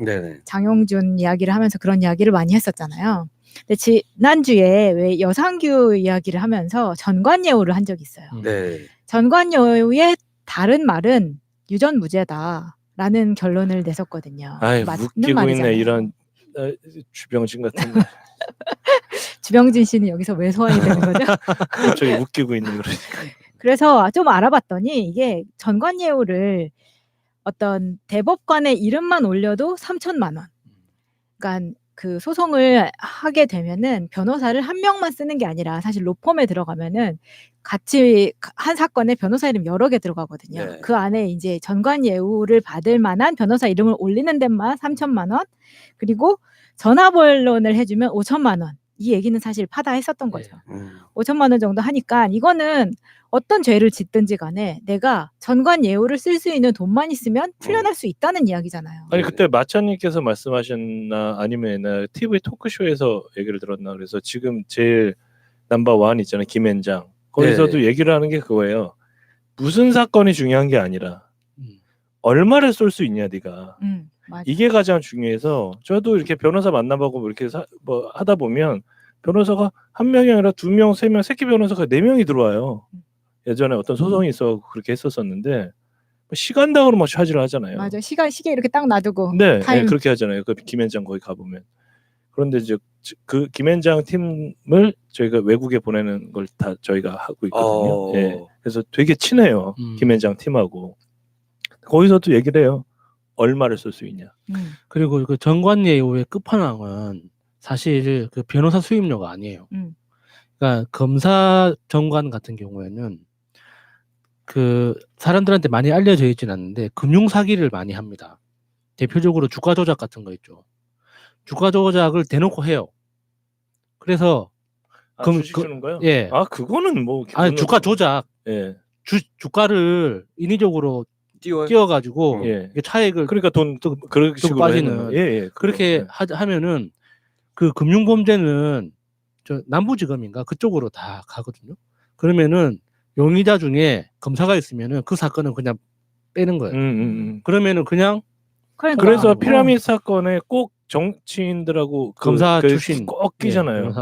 장용준 이야기를 하면서 그런 이야기를 많이 했었잖아요. 근데 지난주에 왜 여상규 이야기를 하면서 전관예우를 한 적이 있어요. 전관예우의 다른 말은 유전무죄다라는 결론을 냈었거든요. 웃기고 있네 이런 주병진 같은. 주병진 씨는 여기서 왜 소환이 되는 거죠? 갑자기 웃기고 있는 거니까. 그래서 좀 알아봤더니 이게 전관예우를 어떤 대법관의 이름만 올려도 3천만 원. 그러니까 그 소송을 하게 되면은 변호사를 한 명만 쓰는 게 아니라 사실 로펌에 들어가면은 같이 한 사건에 변호사 이름 여러 개 들어가거든요. 네. 그 안에 이제 전관예우를 받을 만한 변호사 이름을 올리는 데만 3천만 원, 그리고 전화번호를 해주면 5천만 원. 이 얘기는 사실 파다했었던 거죠. 5천만 원 정도 하니까 이거는 어떤 죄를 짓든지 간에 내가 전관예우를 쓸 수 있는 돈만 있으면 풀려날 수 있다는 이야기잖아요. 아니 그때 마차님께서 말씀하셨나 아니면 TV 토크쇼에서 얘기를 들었나 그래서 지금 제일 넘버원 있잖아요 김앤장 거기서도 얘기를 하는 게 그거예요. 무슨 사건이 중요한 게 아니라 얼마를 쏠 수 있냐 네가. 맞아. 이게 가장 중요해서 저도 이렇게 변호사 만나보고 이렇게 뭐 하다 보면 변호사가 한 명이 아니라 2명, 3명, 새끼 변호사가 4명이 들어와요. 예전에 어떤 소송이 있어 그렇게 했었었는데 시간당으로 막 차지를 하잖아요. 맞아. 시계 이렇게 딱 놔두고. 네, 타임. 그렇게 하잖아요. 그 김앤장 거기 가보면. 그런데 이제 그 김앤장 팀을 저희가 외국에 보내는 걸 다 저희가 하고 있거든요. 예. 그래서 되게 친해요. 김앤장 팀하고. 거기서도 얘기를 해요. 얼마를 쓸 수 있냐. 그리고 그 전관예우의 끝판왕은 사실 그 변호사 수임료가 아니에요. 그러니까 검사 정관 같은 경우에는 그 사람들한테 많이 알려져 있지는 않는데 금융 사기를 많이 합니다. 대표적으로 주가 조작 같은 거 있죠. 주가 조작을 대놓고 해요. 그래서 주식 주는 거요? 예. 그거는 뭐 아니 주가 조작. 예. 주가를 인위적으로 띄워가지고 차익을 그러니까 돈 그렇게 식으로 빠지는 그렇게 하면은 그 금융범죄는 저 남부지검인가 그쪽으로 다 가거든요. 그러면은 용의자 중에 검사가 있으면은 그 사건은 그냥 빼는 거예요. 그러면은 그냥 그래서 피라미드 사건에 꼭 정치인들하고 검사 출신 꼭 끼잖아요.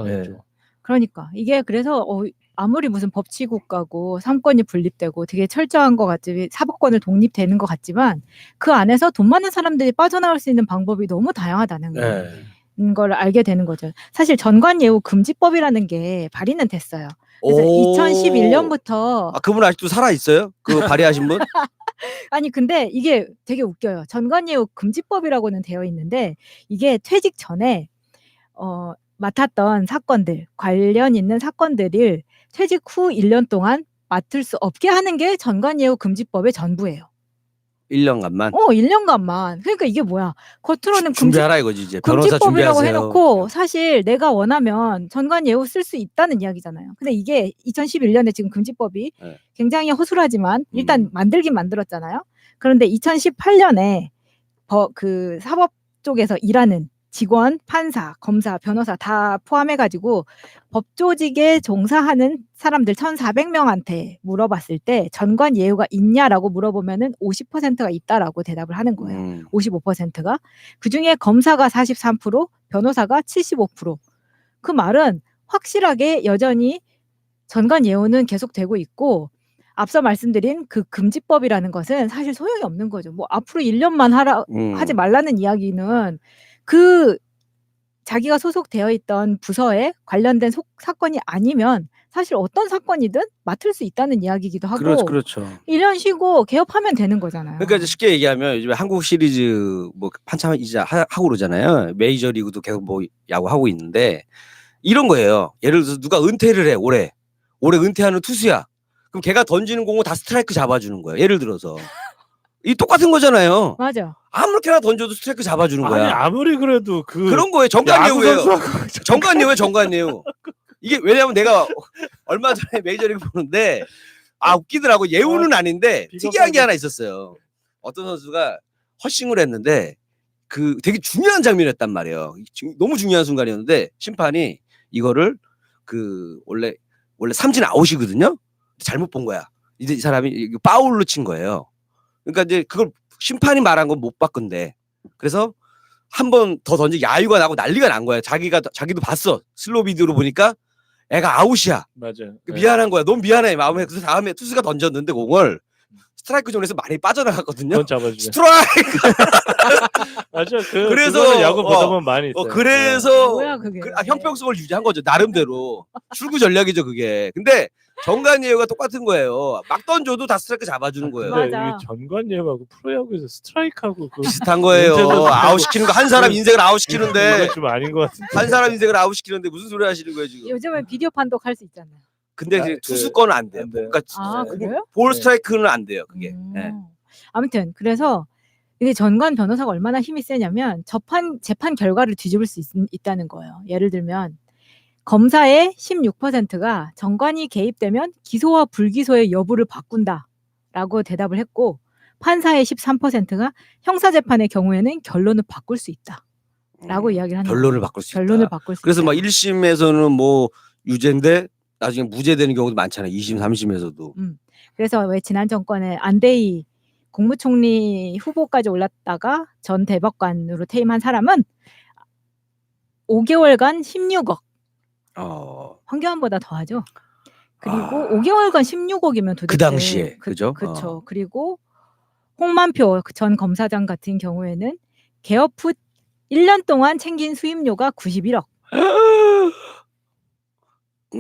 그러니까 이게 그래서 아무리 무슨 법치국가고 삼권이 분립되고 되게 철저한 것 같지 사법권을 독립되는 것 같지만 그 안에서 돈 많은 사람들이 빠져나올 수 있는 방법이 너무 다양하다는 걸 알게 되는 거죠. 사실 전관예우 금지법이라는 게 발의는 됐어요. 그래서 2011년부터 그분 아직도 살아 있어요? 그 발의하신 분? 아니 근데 이게 되게 웃겨요. 전관예우 금지법이라고는 되어 있는데 이게 퇴직 전에 맡았던 사건들 관련 있는 사건들을 퇴직 후 1년 동안 맡을 수 없게 하는 게 전관예우 금지법의 전부예요. 1년간만? 1년간만. 그러니까 이게 뭐야? 겉으로는 준비하라 이거지 이제. 변호사 금지법이라고 준비하세요. 해놓고 사실 내가 원하면 전관예우 쓸 수 있다는 이야기잖아요. 근데 이게 2011년에 지금 금지법이 굉장히 허술하지만 일단 만들긴 만들었잖아요. 그런데 2018년에 그 사법 쪽에서 일하는 직원, 판사, 검사, 변호사 다 포함해가지고 법조직에 종사하는 사람들 1,400명한테 물어봤을 때 전관예우가 있냐라고 물어보면은 50%가 있다라고 대답을 하는 거예요. 55%가. 그중에 검사가 43%, 변호사가 75%. 그 말은 확실하게 여전히 전관예우는 계속되고 있고 앞서 말씀드린 그 금지법이라는 것은 사실 소용이 없는 거죠. 뭐 앞으로 1년만 하지 말라는 이야기는 그 자기가 소속되어 있던 부서에 관련된 사건이 아니면 사실 어떤 사건이든 맡을 수 있다는 이야기이기도 하고 그렇죠. 1년 쉬고 개업하면 되는 거잖아요. 그러니까 이제 쉽게 얘기하면 요즘에 한국 시리즈 뭐 한참 이제 하고 그러잖아요. 메이저리그도 계속 뭐 야구 하고 있는데 이런 거예요. 예를 들어서 누가 은퇴를 해 올해 은퇴하는 투수야. 그럼 걔가 던지는 공을 다 스트라이크 잡아주는 거예요. 예를 들어서 이 똑같은 거잖아요. 맞아. 아무렇게나 던져도 스트라이크 잡아주는 거야. 아니 아무리 그래도 그런 거예요. 정관예우예요. 정관예우. 이게 왜냐면 내가 얼마 전에 메이저리그 보는데 웃기더라고. 예우는 아닌데 특이한 게 하나 있었어요. 어떤 선수가 허싱을 했는데 그 되게 중요한 장면이었단 말이에요. 너무 중요한 순간이었는데 심판이 이거를 그 원래 삼진 아웃이거든요. 잘못 본 거야. 이제 이 사람이 파울로 친 거예요. 그러니까 이제 그걸 심판이 말한 건 못 바꾼대. 그래서 한 번 더 던지 야유가 나고 난리가 난 거야. 자기도 봤어. 슬로우 비디오로 보니까 애가 아웃이야. 맞아. 미안한 거야. 너무 미안해. 마음에. 그래서 다음에 투수가 던졌는데 공을 스트라이크 존에서 많이 빠져나갔거든요. 스트라이크. 맞아. 그래서 야구 보다 보면 많이 있어요. 그래서 뭐야 그게? 형평성을 유지한 거죠. 나름대로 출구 전략이죠 그게. 근데 정관예우가 똑같은 거예요. 막 던져도 다 스트라이크 잡아주는 거예요. 맞아. 이게 전관예우하고 프로야구에서 스트라이크하고 그 비슷한 거예요. 문제도 아웃시키는 거 한 사람 인생을 아웃시키는데 이거 좀 아닌 것 같은데. 한 사람 인생을 아웃시키는데 무슨 소리 하시는 거예요 지금? 요즘은 비디오 판독할 수 있잖아요. 근데 그- 투수권은 안 돼요. 안 돼요. 그러니까 아, 그래요? 볼 네. 스트라이크는 안 돼요. 그게. 네. 아무튼 그래서 이게 전관 변호사가 얼마나 힘이 세냐면 재판 결과를 뒤집을 수 있다는 거예요. 예를 들면 검사의 16%가 정관이 개입되면 기소와 불기소의 여부를 바꾼다라고 대답을 했고 판사의 13%가 형사재판의 경우에는 결론을 바꿀 수 있다라고 이야기를 하는 결론을 거예요. 바꿀 수 결론을 있다. 바꿀 수 그래서 있다. 막 1심에서는 뭐 유죄인데 나중에 무죄되는 경우도 많잖아요. 2심, 3심에서도. 그래서 왜 지난 정권에 안대희 국무총리 후보까지 올랐다가 전 대법관으로 퇴임한 사람은 5개월간 16억 황교안보다 더하죠. 그리고 아. 5개월간 16억이면 도대체 그 당시에, 그죠? 그렇죠. 그리고 홍만표 전 검사장 같은 경우에는 개업 후 1년 동안 챙긴 수임료가 91억.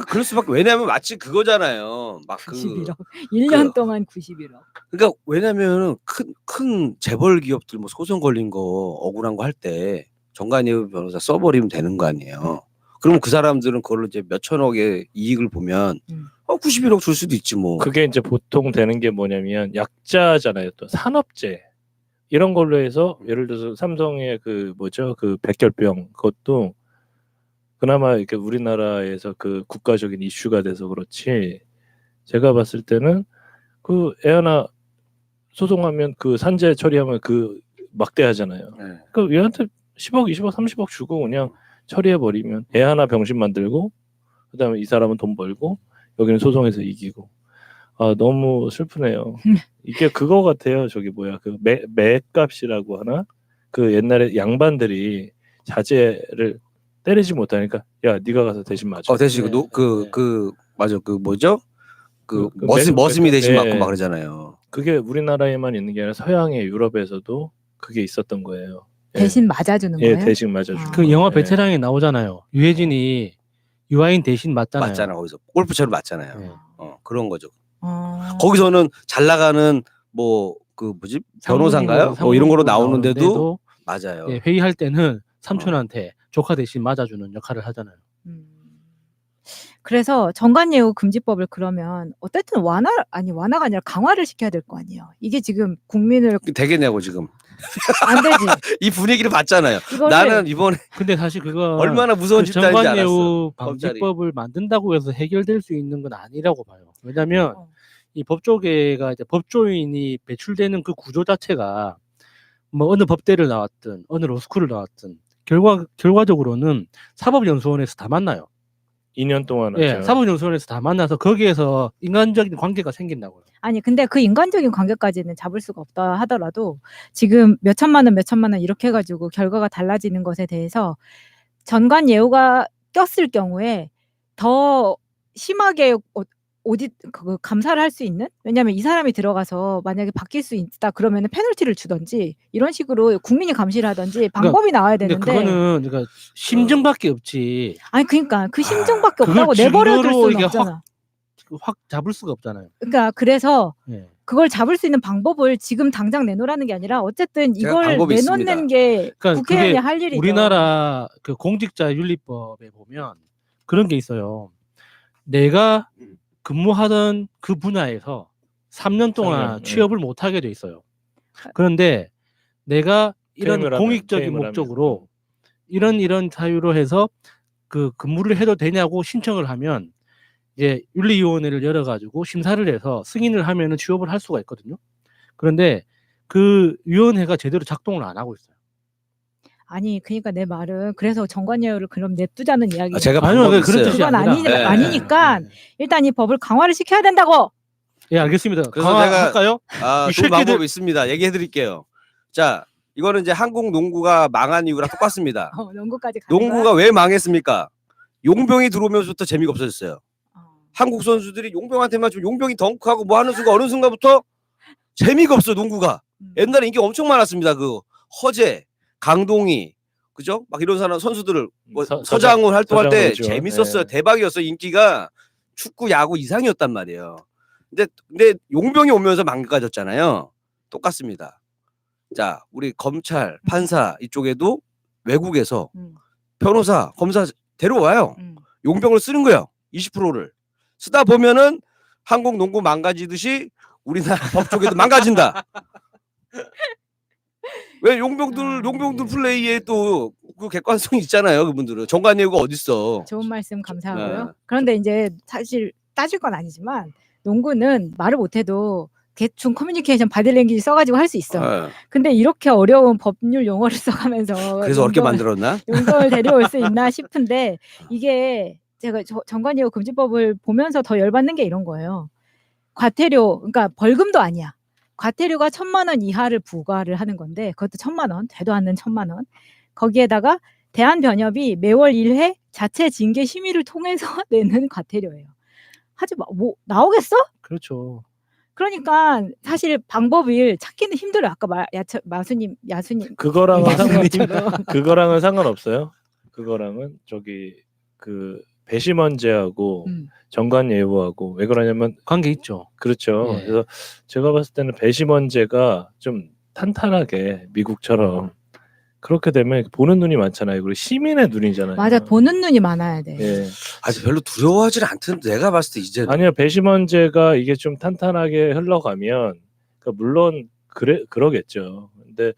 그럴 수밖에. 왜냐하면 마치 그거잖아요. 막 91억. 1년 그- 동안 91억. 그러니까 왜냐면은 큰 재벌 기업들 뭐 소송 걸린 거 억울한 거 할 때 정관예우 변호사 써버리면 되는 거 아니에요. 그러면 그 사람들은 그걸로 이제 몇 천억의 이익을 보면 91억 줄 수도 있지 뭐. 그게 이제 보통 되는 게 뭐냐면 약자잖아요. 또 산업재 이런 걸로 해서 예를 들어서 삼성의 그 뭐죠 그 백혈병 그것도 그나마 이렇게 우리나라에서 그 국가적인 이슈가 돼서 그렇지 제가 봤을 때는 그 애 하나 소송하면 그 산재 처리하면 그 막대하잖아요. 네. 그 얘한테 10억, 20억, 30억 주고 그냥 처리해 버리면 애 하나 병신 만들고 그다음에 이 사람은 돈 벌고 여기는 소송에서 이기고 아 너무 슬프네요. 이게 그거 같아요. 저기 뭐야 그 매값이라고 하나 그 옛날에 양반들이 자제를 때리지 못하니까 야 네가 가서 대신 맞아. 대신 네. 그 맞아 그 뭐죠? 그 그 머슴이 대신 네. 맞고 막 그러잖아요. 그게 우리나라에만 있는 게 아니라 서양의 유럽에서도 그게 있었던 거예요. 예. 대신 맞아주는 예, 거예요? 대신 맞아주고. 그 영화 예. 베테랑에 나오잖아요. 유해진이 유아인 대신 맞잖아요. 맞잖아 거기서 골프채로 맞잖아요. 네. 그런 거죠. 어. 거기서는 잘 나가는 뭐 그 뭐지 변호사인가요? 뭐 이런 거로 나오는데도 맞아요. 예, 회의할 때는 삼촌한테 조카 대신 맞아주는 역할을 하잖아요. 그래서 정관예우 금지법을 그러면 어쨌든 완화가 아니라 강화를 시켜야 될 거 아니에요. 이게 지금 국민을 되겠냐고 지금 안 되지. 이 분위기를 봤잖아요. 이거를 나는 이번에 근데 사실 그거 얼마나 무서운 그 집단인지 알았어. 정관예우 검찰이. 방지법을 만든다고 해서 해결될 수 있는 건 아니라고 봐요. 왜냐하면 이 법조계가 이제 법조인이 배출되는 그 구조 자체가 뭐 어느 법대를 나왔든 어느 로스쿨을 나왔든 결과적으로는 사법연수원에서 다 만나요. 2년 동안 예, 하죠. 사법연수원에서 다 만나서 거기에서 인간적인 관계가 생긴다고요. 아니 근데 그 인간적인 관계까지는 잡을 수가 없다 하더라도 지금 몇 천만 원 이렇게 해가지고 결과가 달라지는 것에 대해서 전관예우가 꼈을 경우에 더 심하게 오디 그 감사를 할 수 있는 왜냐하면 이 사람이 들어가서 만약에 바뀔 수 있다 그러면은 페널티를 주던지 이런 식으로 국민이 감시를 하던지 방법이 나와야 근데 되는데 그거는 그러니까 심증밖에 없지 아니 그러니까 그 심증밖에 그걸 없다고 내버려 둘 증거로 수는 이게 없잖아. 확 잡을 수가 없잖아요. 그러니까 그래서 예. 그걸 잡을 수 있는 방법을 지금 당장 내놓으라는 게 아니라 어쨌든 제가 이걸 방법이 내놓는 있습니다. 게 그러니까 국회의원이 그게 할 일이죠. 우리나라 그 공직자윤리법에 보면 그런 게 있어요. 내가 근무하던 그 분야에서 3년 동안 3년, 취업을 못 하게 돼 있어요. 그런데 내가 이런 퇴임을 하면, 공익적인 퇴임을 목적으로 이런 사유로 해서 그 근무를 해도 되냐고 신청을 하면 이제 윤리위원회를 열어가지고 심사를 해서 승인을 하면은 취업을 할 수가 있거든요. 그런데 그 위원회가 제대로 작동을 안 하고 있어요. 아니 그러니까 내 말은 그래서 정관예우를 그럼 냅두자는 이야기. 제가 아니요, 방법이 그런 있어요. 뜻이 그건 아니라. 아니니까 일단 이 법을 강화를 시켜야 된다고. 예, 알겠습니다. 그래서 제가- 강화할까요? 아, 이 좋은 새끼들- 방법이 있습니다. 얘기해 드릴게요. 자, 이거는 이제 한국 농구가 망한 이유랑 똑같습니다. 농구까지 가는 농구가 왜 망했습니까? 용병이 들어오면서부터 재미가 없어졌어요. 거야? 한국 선수들이 용병한테만 좀 용병이 덩크하고 뭐 하는 순간 어느 순간부터 재미가 없어요, 농구가. 옛날에 인기 엄청 많았습니다. 그 허재, 강동희, 그죠? 막 이런 사람 선수들을 뭐 서장훈 활동할 때 서장훈이죠. 재밌었어요. 네. 대박이었어요. 인기가 축구, 야구 이상이었단 말이에요. 근데 용병이 오면서 망가졌잖아요. 똑같습니다. 자, 우리 검찰, 판사 이쪽에도 외국에서 변호사, 검사 데려와요. 용병을 쓰는 거예요. 20%를 쓰다 보면은 한국 농구 망가지듯이 우리나라 법 쪽에도 망가진다. 왜 용병들 플레이에 또 그 객관성이 있잖아요. 그분들은 정관 예우가 어딨어. 좋은 말씀 감사하고요. 네. 그런데 이제 사실 따질 건 아니지만 농구는 말을 못해도 대충 커뮤니케이션 바디랭귀지 써가지고 할 수 있어. 네. 근데 이렇게 어려운 법률 용어를 써가면서 그래서 어렵게 만들었나? 용병을 데려올 수 있나 싶은데 이게 제가 정관예우 금지법을 보면서 더 열받는 게 이런 거예요. 과태료, 그러니까 벌금도 아니야. 과태료가 1,000만 원 이하를 부과를 하는 건데 그것도 1,000만 원, 되도 않는 1,000만 원. 거기에다가 대한변협이 매월 1회 자체 징계 심의를 통해서 내는 과태료예요. 하지 마, 뭐 나오겠어? 그렇죠. 그러니까 사실 방법을 찾기는 힘들어요. 아까 야수님 그거랑은 상관없어요. 그거랑은 저기 그 배심원제하고 정관예우하고 왜 그러냐면 관계 있죠. 그렇죠. 예. 그래서 제가 봤을 때는 배심원제가 좀 탄탄하게 미국처럼 그렇게 되면 보는 눈이 많잖아요. 그리고 시민의 눈이잖아요. 맞아, 보는 눈이 많아야 돼. 예. 아직 별로 두려워하지 않던데 내가 봤을 때 이제는. 아니요, 배심원제가 이게 좀 탄탄하게 흘러가면, 그러니까 물론 그러겠죠. 근데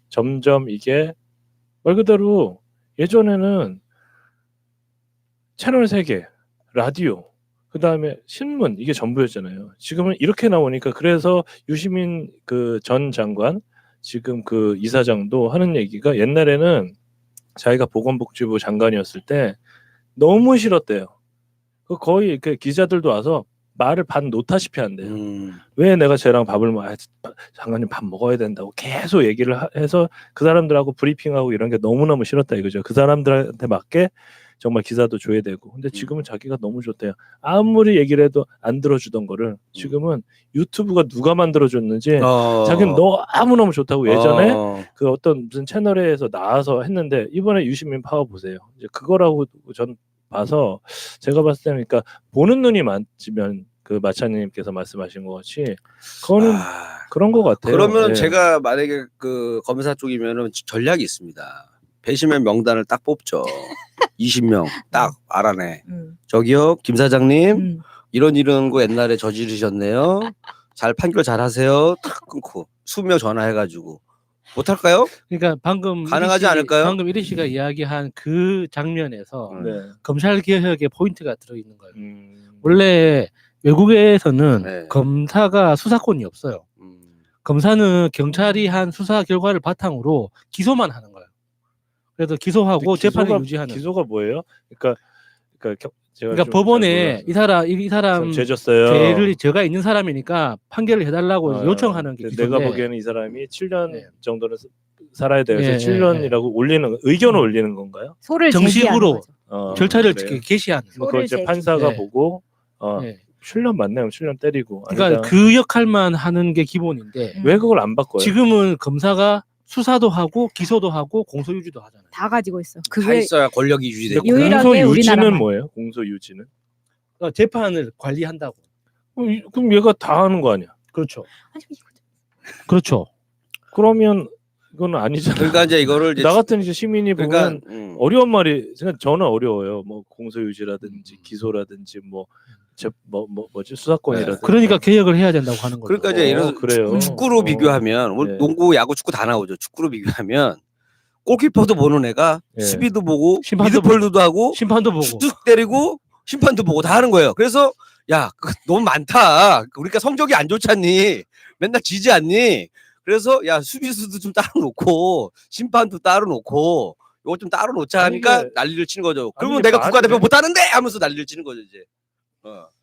점점 이게 말 그대로 예전에는 채널 3개, 라디오, 그 다음에 신문 이게 전부였잖아요. 지금은 이렇게 나오니까 그래서 유시민 그 전 장관 지금 그 이사장도 하는 얘기가 옛날에는 자기가 보건복지부 장관이었을 때 너무 싫었대요. 그 거의 그 기자들도 와서 말을 반 놓다시피 한대요. 왜 내가 쟤랑 밥을 장관님 밥 먹어야 된다고 계속 얘기를 해서 그 사람들하고 브리핑하고 이런 게 너무너무 싫었다 이거죠. 그 사람들한테 맞게 정말 기사도 줘야 되고. 근데 지금은 자기가 너무 좋대요. 아무리 얘기를 해도 안 들어주던 거를 지금은 유튜브가 누가 만들어줬는지 자기는 너무너무 좋다고 예전에 그 어떤 무슨 채널에서 나와서 했는데 이번에 유시민 파워 보세요. 이제 그거라고 전 봐서 제가 봤을 때는 그러니까 보는 눈이 많지면 그 마차님께서 말씀하신 것 같이 그거는 그런 것 같아요. 그러면 예. 제가 만약에 그 검사 쪽이면은 전략이 있습니다. 배심원 명단을 딱 뽑죠. 20명 딱 알아내. 저기요 김 사장님 이런 거 옛날에 저지르셨네요. 잘 판결 잘 하세요. 탁 끊고 20명 전화해가지고 못할까요? 그러니까 방금 가능하지 않을까요? 방금 이리 씨가 이야기한 그 장면에서 네. 검찰 개혁의 포인트가 들어있는 거예요. 원래 외국에서는 네. 검사가 수사권이 없어요. 검사는 경찰이 한 수사 결과를 바탕으로 기소만 하는 거예요. 그래서 기소하고 재판을 유지하는. 기소가 뭐예요? 그러니까 법원에 이 사람 죄졌어요. 죄가 있는 사람이니까 판결을 해달라고 요청하는 게 기소인데 내가 보기에는 이 사람이 7년 네. 정도는 살아야 돼서 네, 7년이라고 올리는 의견을 올리는 건가요? 소를 정식으로 제기하는 거죠. 절차를 그래요? 게시하는. 그걸 이제 소를 판사가 네. 보고 네. 7년 맞네요. 7년 때리고. 그러니까 그 역할만 하는 게 기본인데 왜 그걸 안 바꿔요? 지금은 검사가 수사도 하고 기소도 하고 공소유지도 하잖아요. 다 가지고 있어. 다 그게 있어야 권력이 유지되고. 유일하게 공소유지는 우리나라만. 뭐예요? 공소유지는? 그러니까 재판을 관리한다고. 그럼 얘가 다 하는 거 아니야? 그렇죠. 아니, 그렇죠. 그러면 이건 아니잖아요. 그러니까 이제 이거를 이제 나 같은 이제 시민이 보면 그러니까 어려운 말이 저는 어려워요. 뭐 공소유지라든지 기소라든지 뭐지 수사권이라든지. 그러니까 개혁을 해야 된다고 하는 거죠. 그러니까 이제 이런 그래요. 축구로 비교하면 오늘 네. 농구, 야구, 축구 다 나오죠. 축구로 비교하면 골키퍼도 보는 애가 네. 수비도 보고 심판도 미드필더도 하고 심판도 보고. 쭉 때리고 심판도 보고 다 하는 거예요. 그래서 야 너무 많다. 그러니까 성적이 안 좋잖니. 맨날 지지 않니. 그래서 야 수비수도 좀 따로 놓고 심판도 따로 놓고 이거 좀 따로 놓자 하니까 이게- 난리를 치는 거죠. 아니, 그러면 이게 내가 말이 국가대표 돼? 못하는데 하면서 난리를 치는 거죠 이제.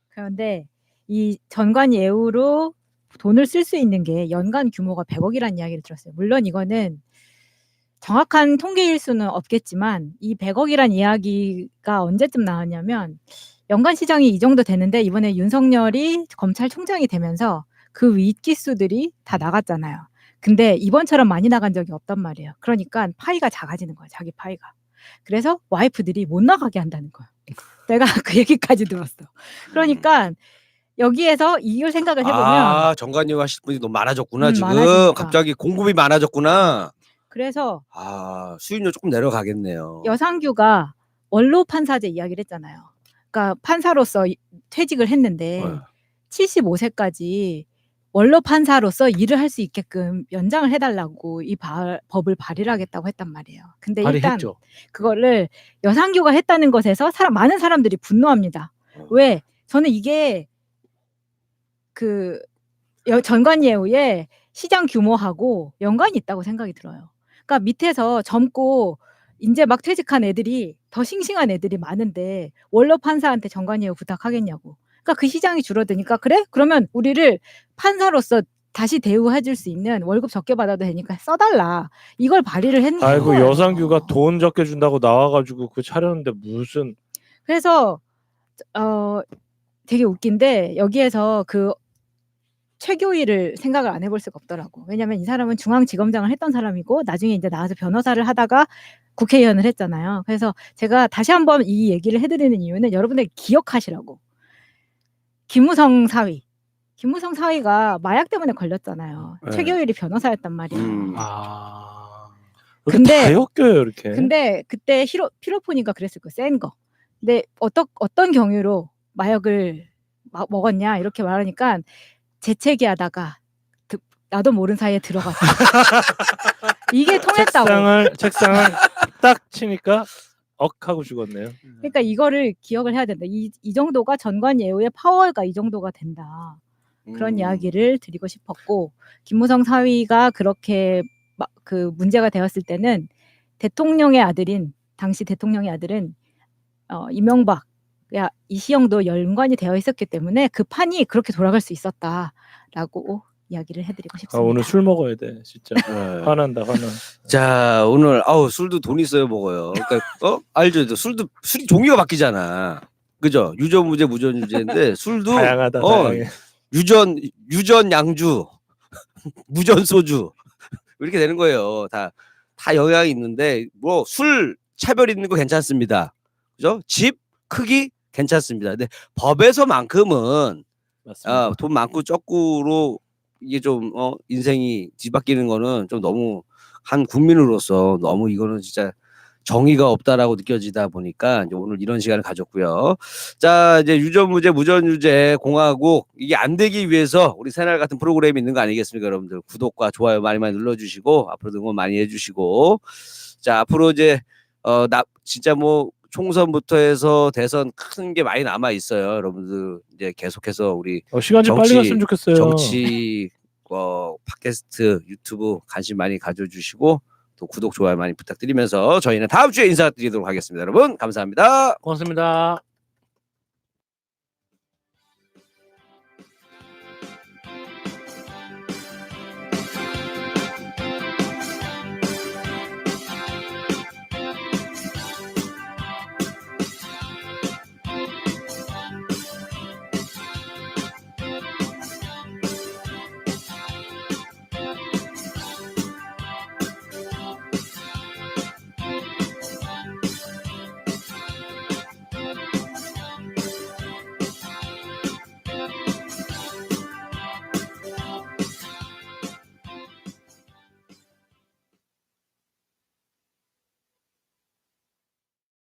그런데 이 전관 예우로 돈을 쓸 수 있는 게 연간 규모가 100억이라는 이야기를 들었어요. 물론 이거는 정확한 통계일 수는 없겠지만 이 100억이란 이야기가 언제쯤 나왔냐면 연간 시장이 이 정도 되는데 이번에 윤석열이 검찰총장이 되면서 그 윗기수들이 다 나갔잖아요. 근데 이번처럼 많이 나간 적이 없단 말이에요. 그러니까 파이가 작아지는 거예요. 자기 파이가. 그래서 와이프들이 못 나가게 한다는 거야. 내가 그 얘기까지 들었어. 그러니까 여기에서 이걸 생각을 해보면 아, 정관용 하실 분이 너무 많아졌구나 지금. 많아지니까. 갑자기 공급이 많아졌구나. 그래서 아, 수익률 조금 내려가겠네요. 여상규가 원로 판사제 이야기를 했잖아요. 그러니까 판사로서 퇴직을 했는데 75세까지 원로 판사로서 일을 할 수 있게끔 연장을 해달라고 이 법을 발의를 하겠다고 했단 말이에요. 근데 일단 발의했죠. 그거를 여상규가 했다는 것에서 많은 사람들이 분노합니다. 왜? 저는 이게 그 전관예우의 시장 규모하고 연관이 있다고 생각이 들어요. 그러니까 밑에서 젊고 이제 막 퇴직한 애들이 더 싱싱한 애들이 많은데 원로 판사한테 전관예우 부탁하겠냐고. 그러니까 그 시장이 줄어드니까 그래? 그러면 우리를 판사로서 다시 대우해줄 수 있는 월급 적게 받아도 되니까 써달라. 이걸 발의를 했는 거예요. 아이고 여상규가 돈 적게 준다고 나와가지고 그 차렸는데 무슨. 그래서 되게 웃긴데 여기에서 그 최교일을 생각을 안 해볼 수가 없더라고. 왜냐면 이 사람은 중앙지검장을 했던 사람이고 나중에 이제 나와서 변호사를 하다가 국회의원을 했잖아요. 그래서 제가 다시 한번 이 얘기를 해드리는 이유는 여러분들 기억하시라고. 김무성 사위가 마약 때문에 걸렸잖아요. 네. 최교일이 변호사였단 말이에요. 아. 근데 다 엮여요 이렇게. 근데 그때 피로폰인가 그랬을 거예요. 센 거. 근데 어떤 경위로 마약을 먹었냐 이렇게 말하니까 재채기하다가 나도 모르는 사이에 들어갔어. 이게 통했다고. 책상을 딱 치니까 억 하고 죽었네요. 그러니까 이거를 기억을 해야 된다. 이 정도가 전관예우의 파워가 이 정도가 된다. 그런 이야기를 드리고 싶었고 김무성 사위가 그렇게 그 문제가 되었을 때는 당시 대통령의 아들은 이명박 이시영도 연관이 되어 있었기 때문에 그 판이 그렇게 돌아갈 수 있었다라고 이야기를 해드리고 싶습니다. 오늘 술 먹어야 돼 진짜. 화난다. 자, 오늘 술도 돈 있어야 먹어요. 그러니까 알죠? 술이 종류가 바뀌잖아. 그죠? 유전무죄, 무전유죄인데 술도 다양하다. 다양해. 유전 양주, 무전 소주 이렇게 되는 거예요. 다 영향이 있는데 뭐 술 차별 있는 거 괜찮습니다. 그죠? 집 크기 괜찮습니다. 근데 법에서만큼은 맞습니다. 돈 많고 적고로 이게 좀 인생이 뒤바뀌는 거는 좀 너무 한 국민으로서 너무 이거는 진짜 정의가 없다라고 느껴지다 보니까 이제 오늘 이런 시간을 가졌고요. 자, 이제 유전무죄, 무전유죄, 공화국 이게 안 되기 위해서 우리 새날 같은 프로그램이 있는 거 아니겠습니까, 여러분들? 구독과 좋아요 많이 눌러주시고 앞으로도 응원 많이 해주시고, 자 앞으로 이제 진짜 뭐 총선부터 해서 대선 큰 게 많이 남아 있어요, 여러분들. 이제 계속해서 우리 시간 좀 빨리 갔으면 좋겠어요. 정치 팟캐스트, 유튜브 관심 많이 가져주시고 또 구독, 좋아요 많이 부탁드리면서 저희는 다음 주에 인사드리도록 하겠습니다. 여러분 감사합니다. 고맙습니다.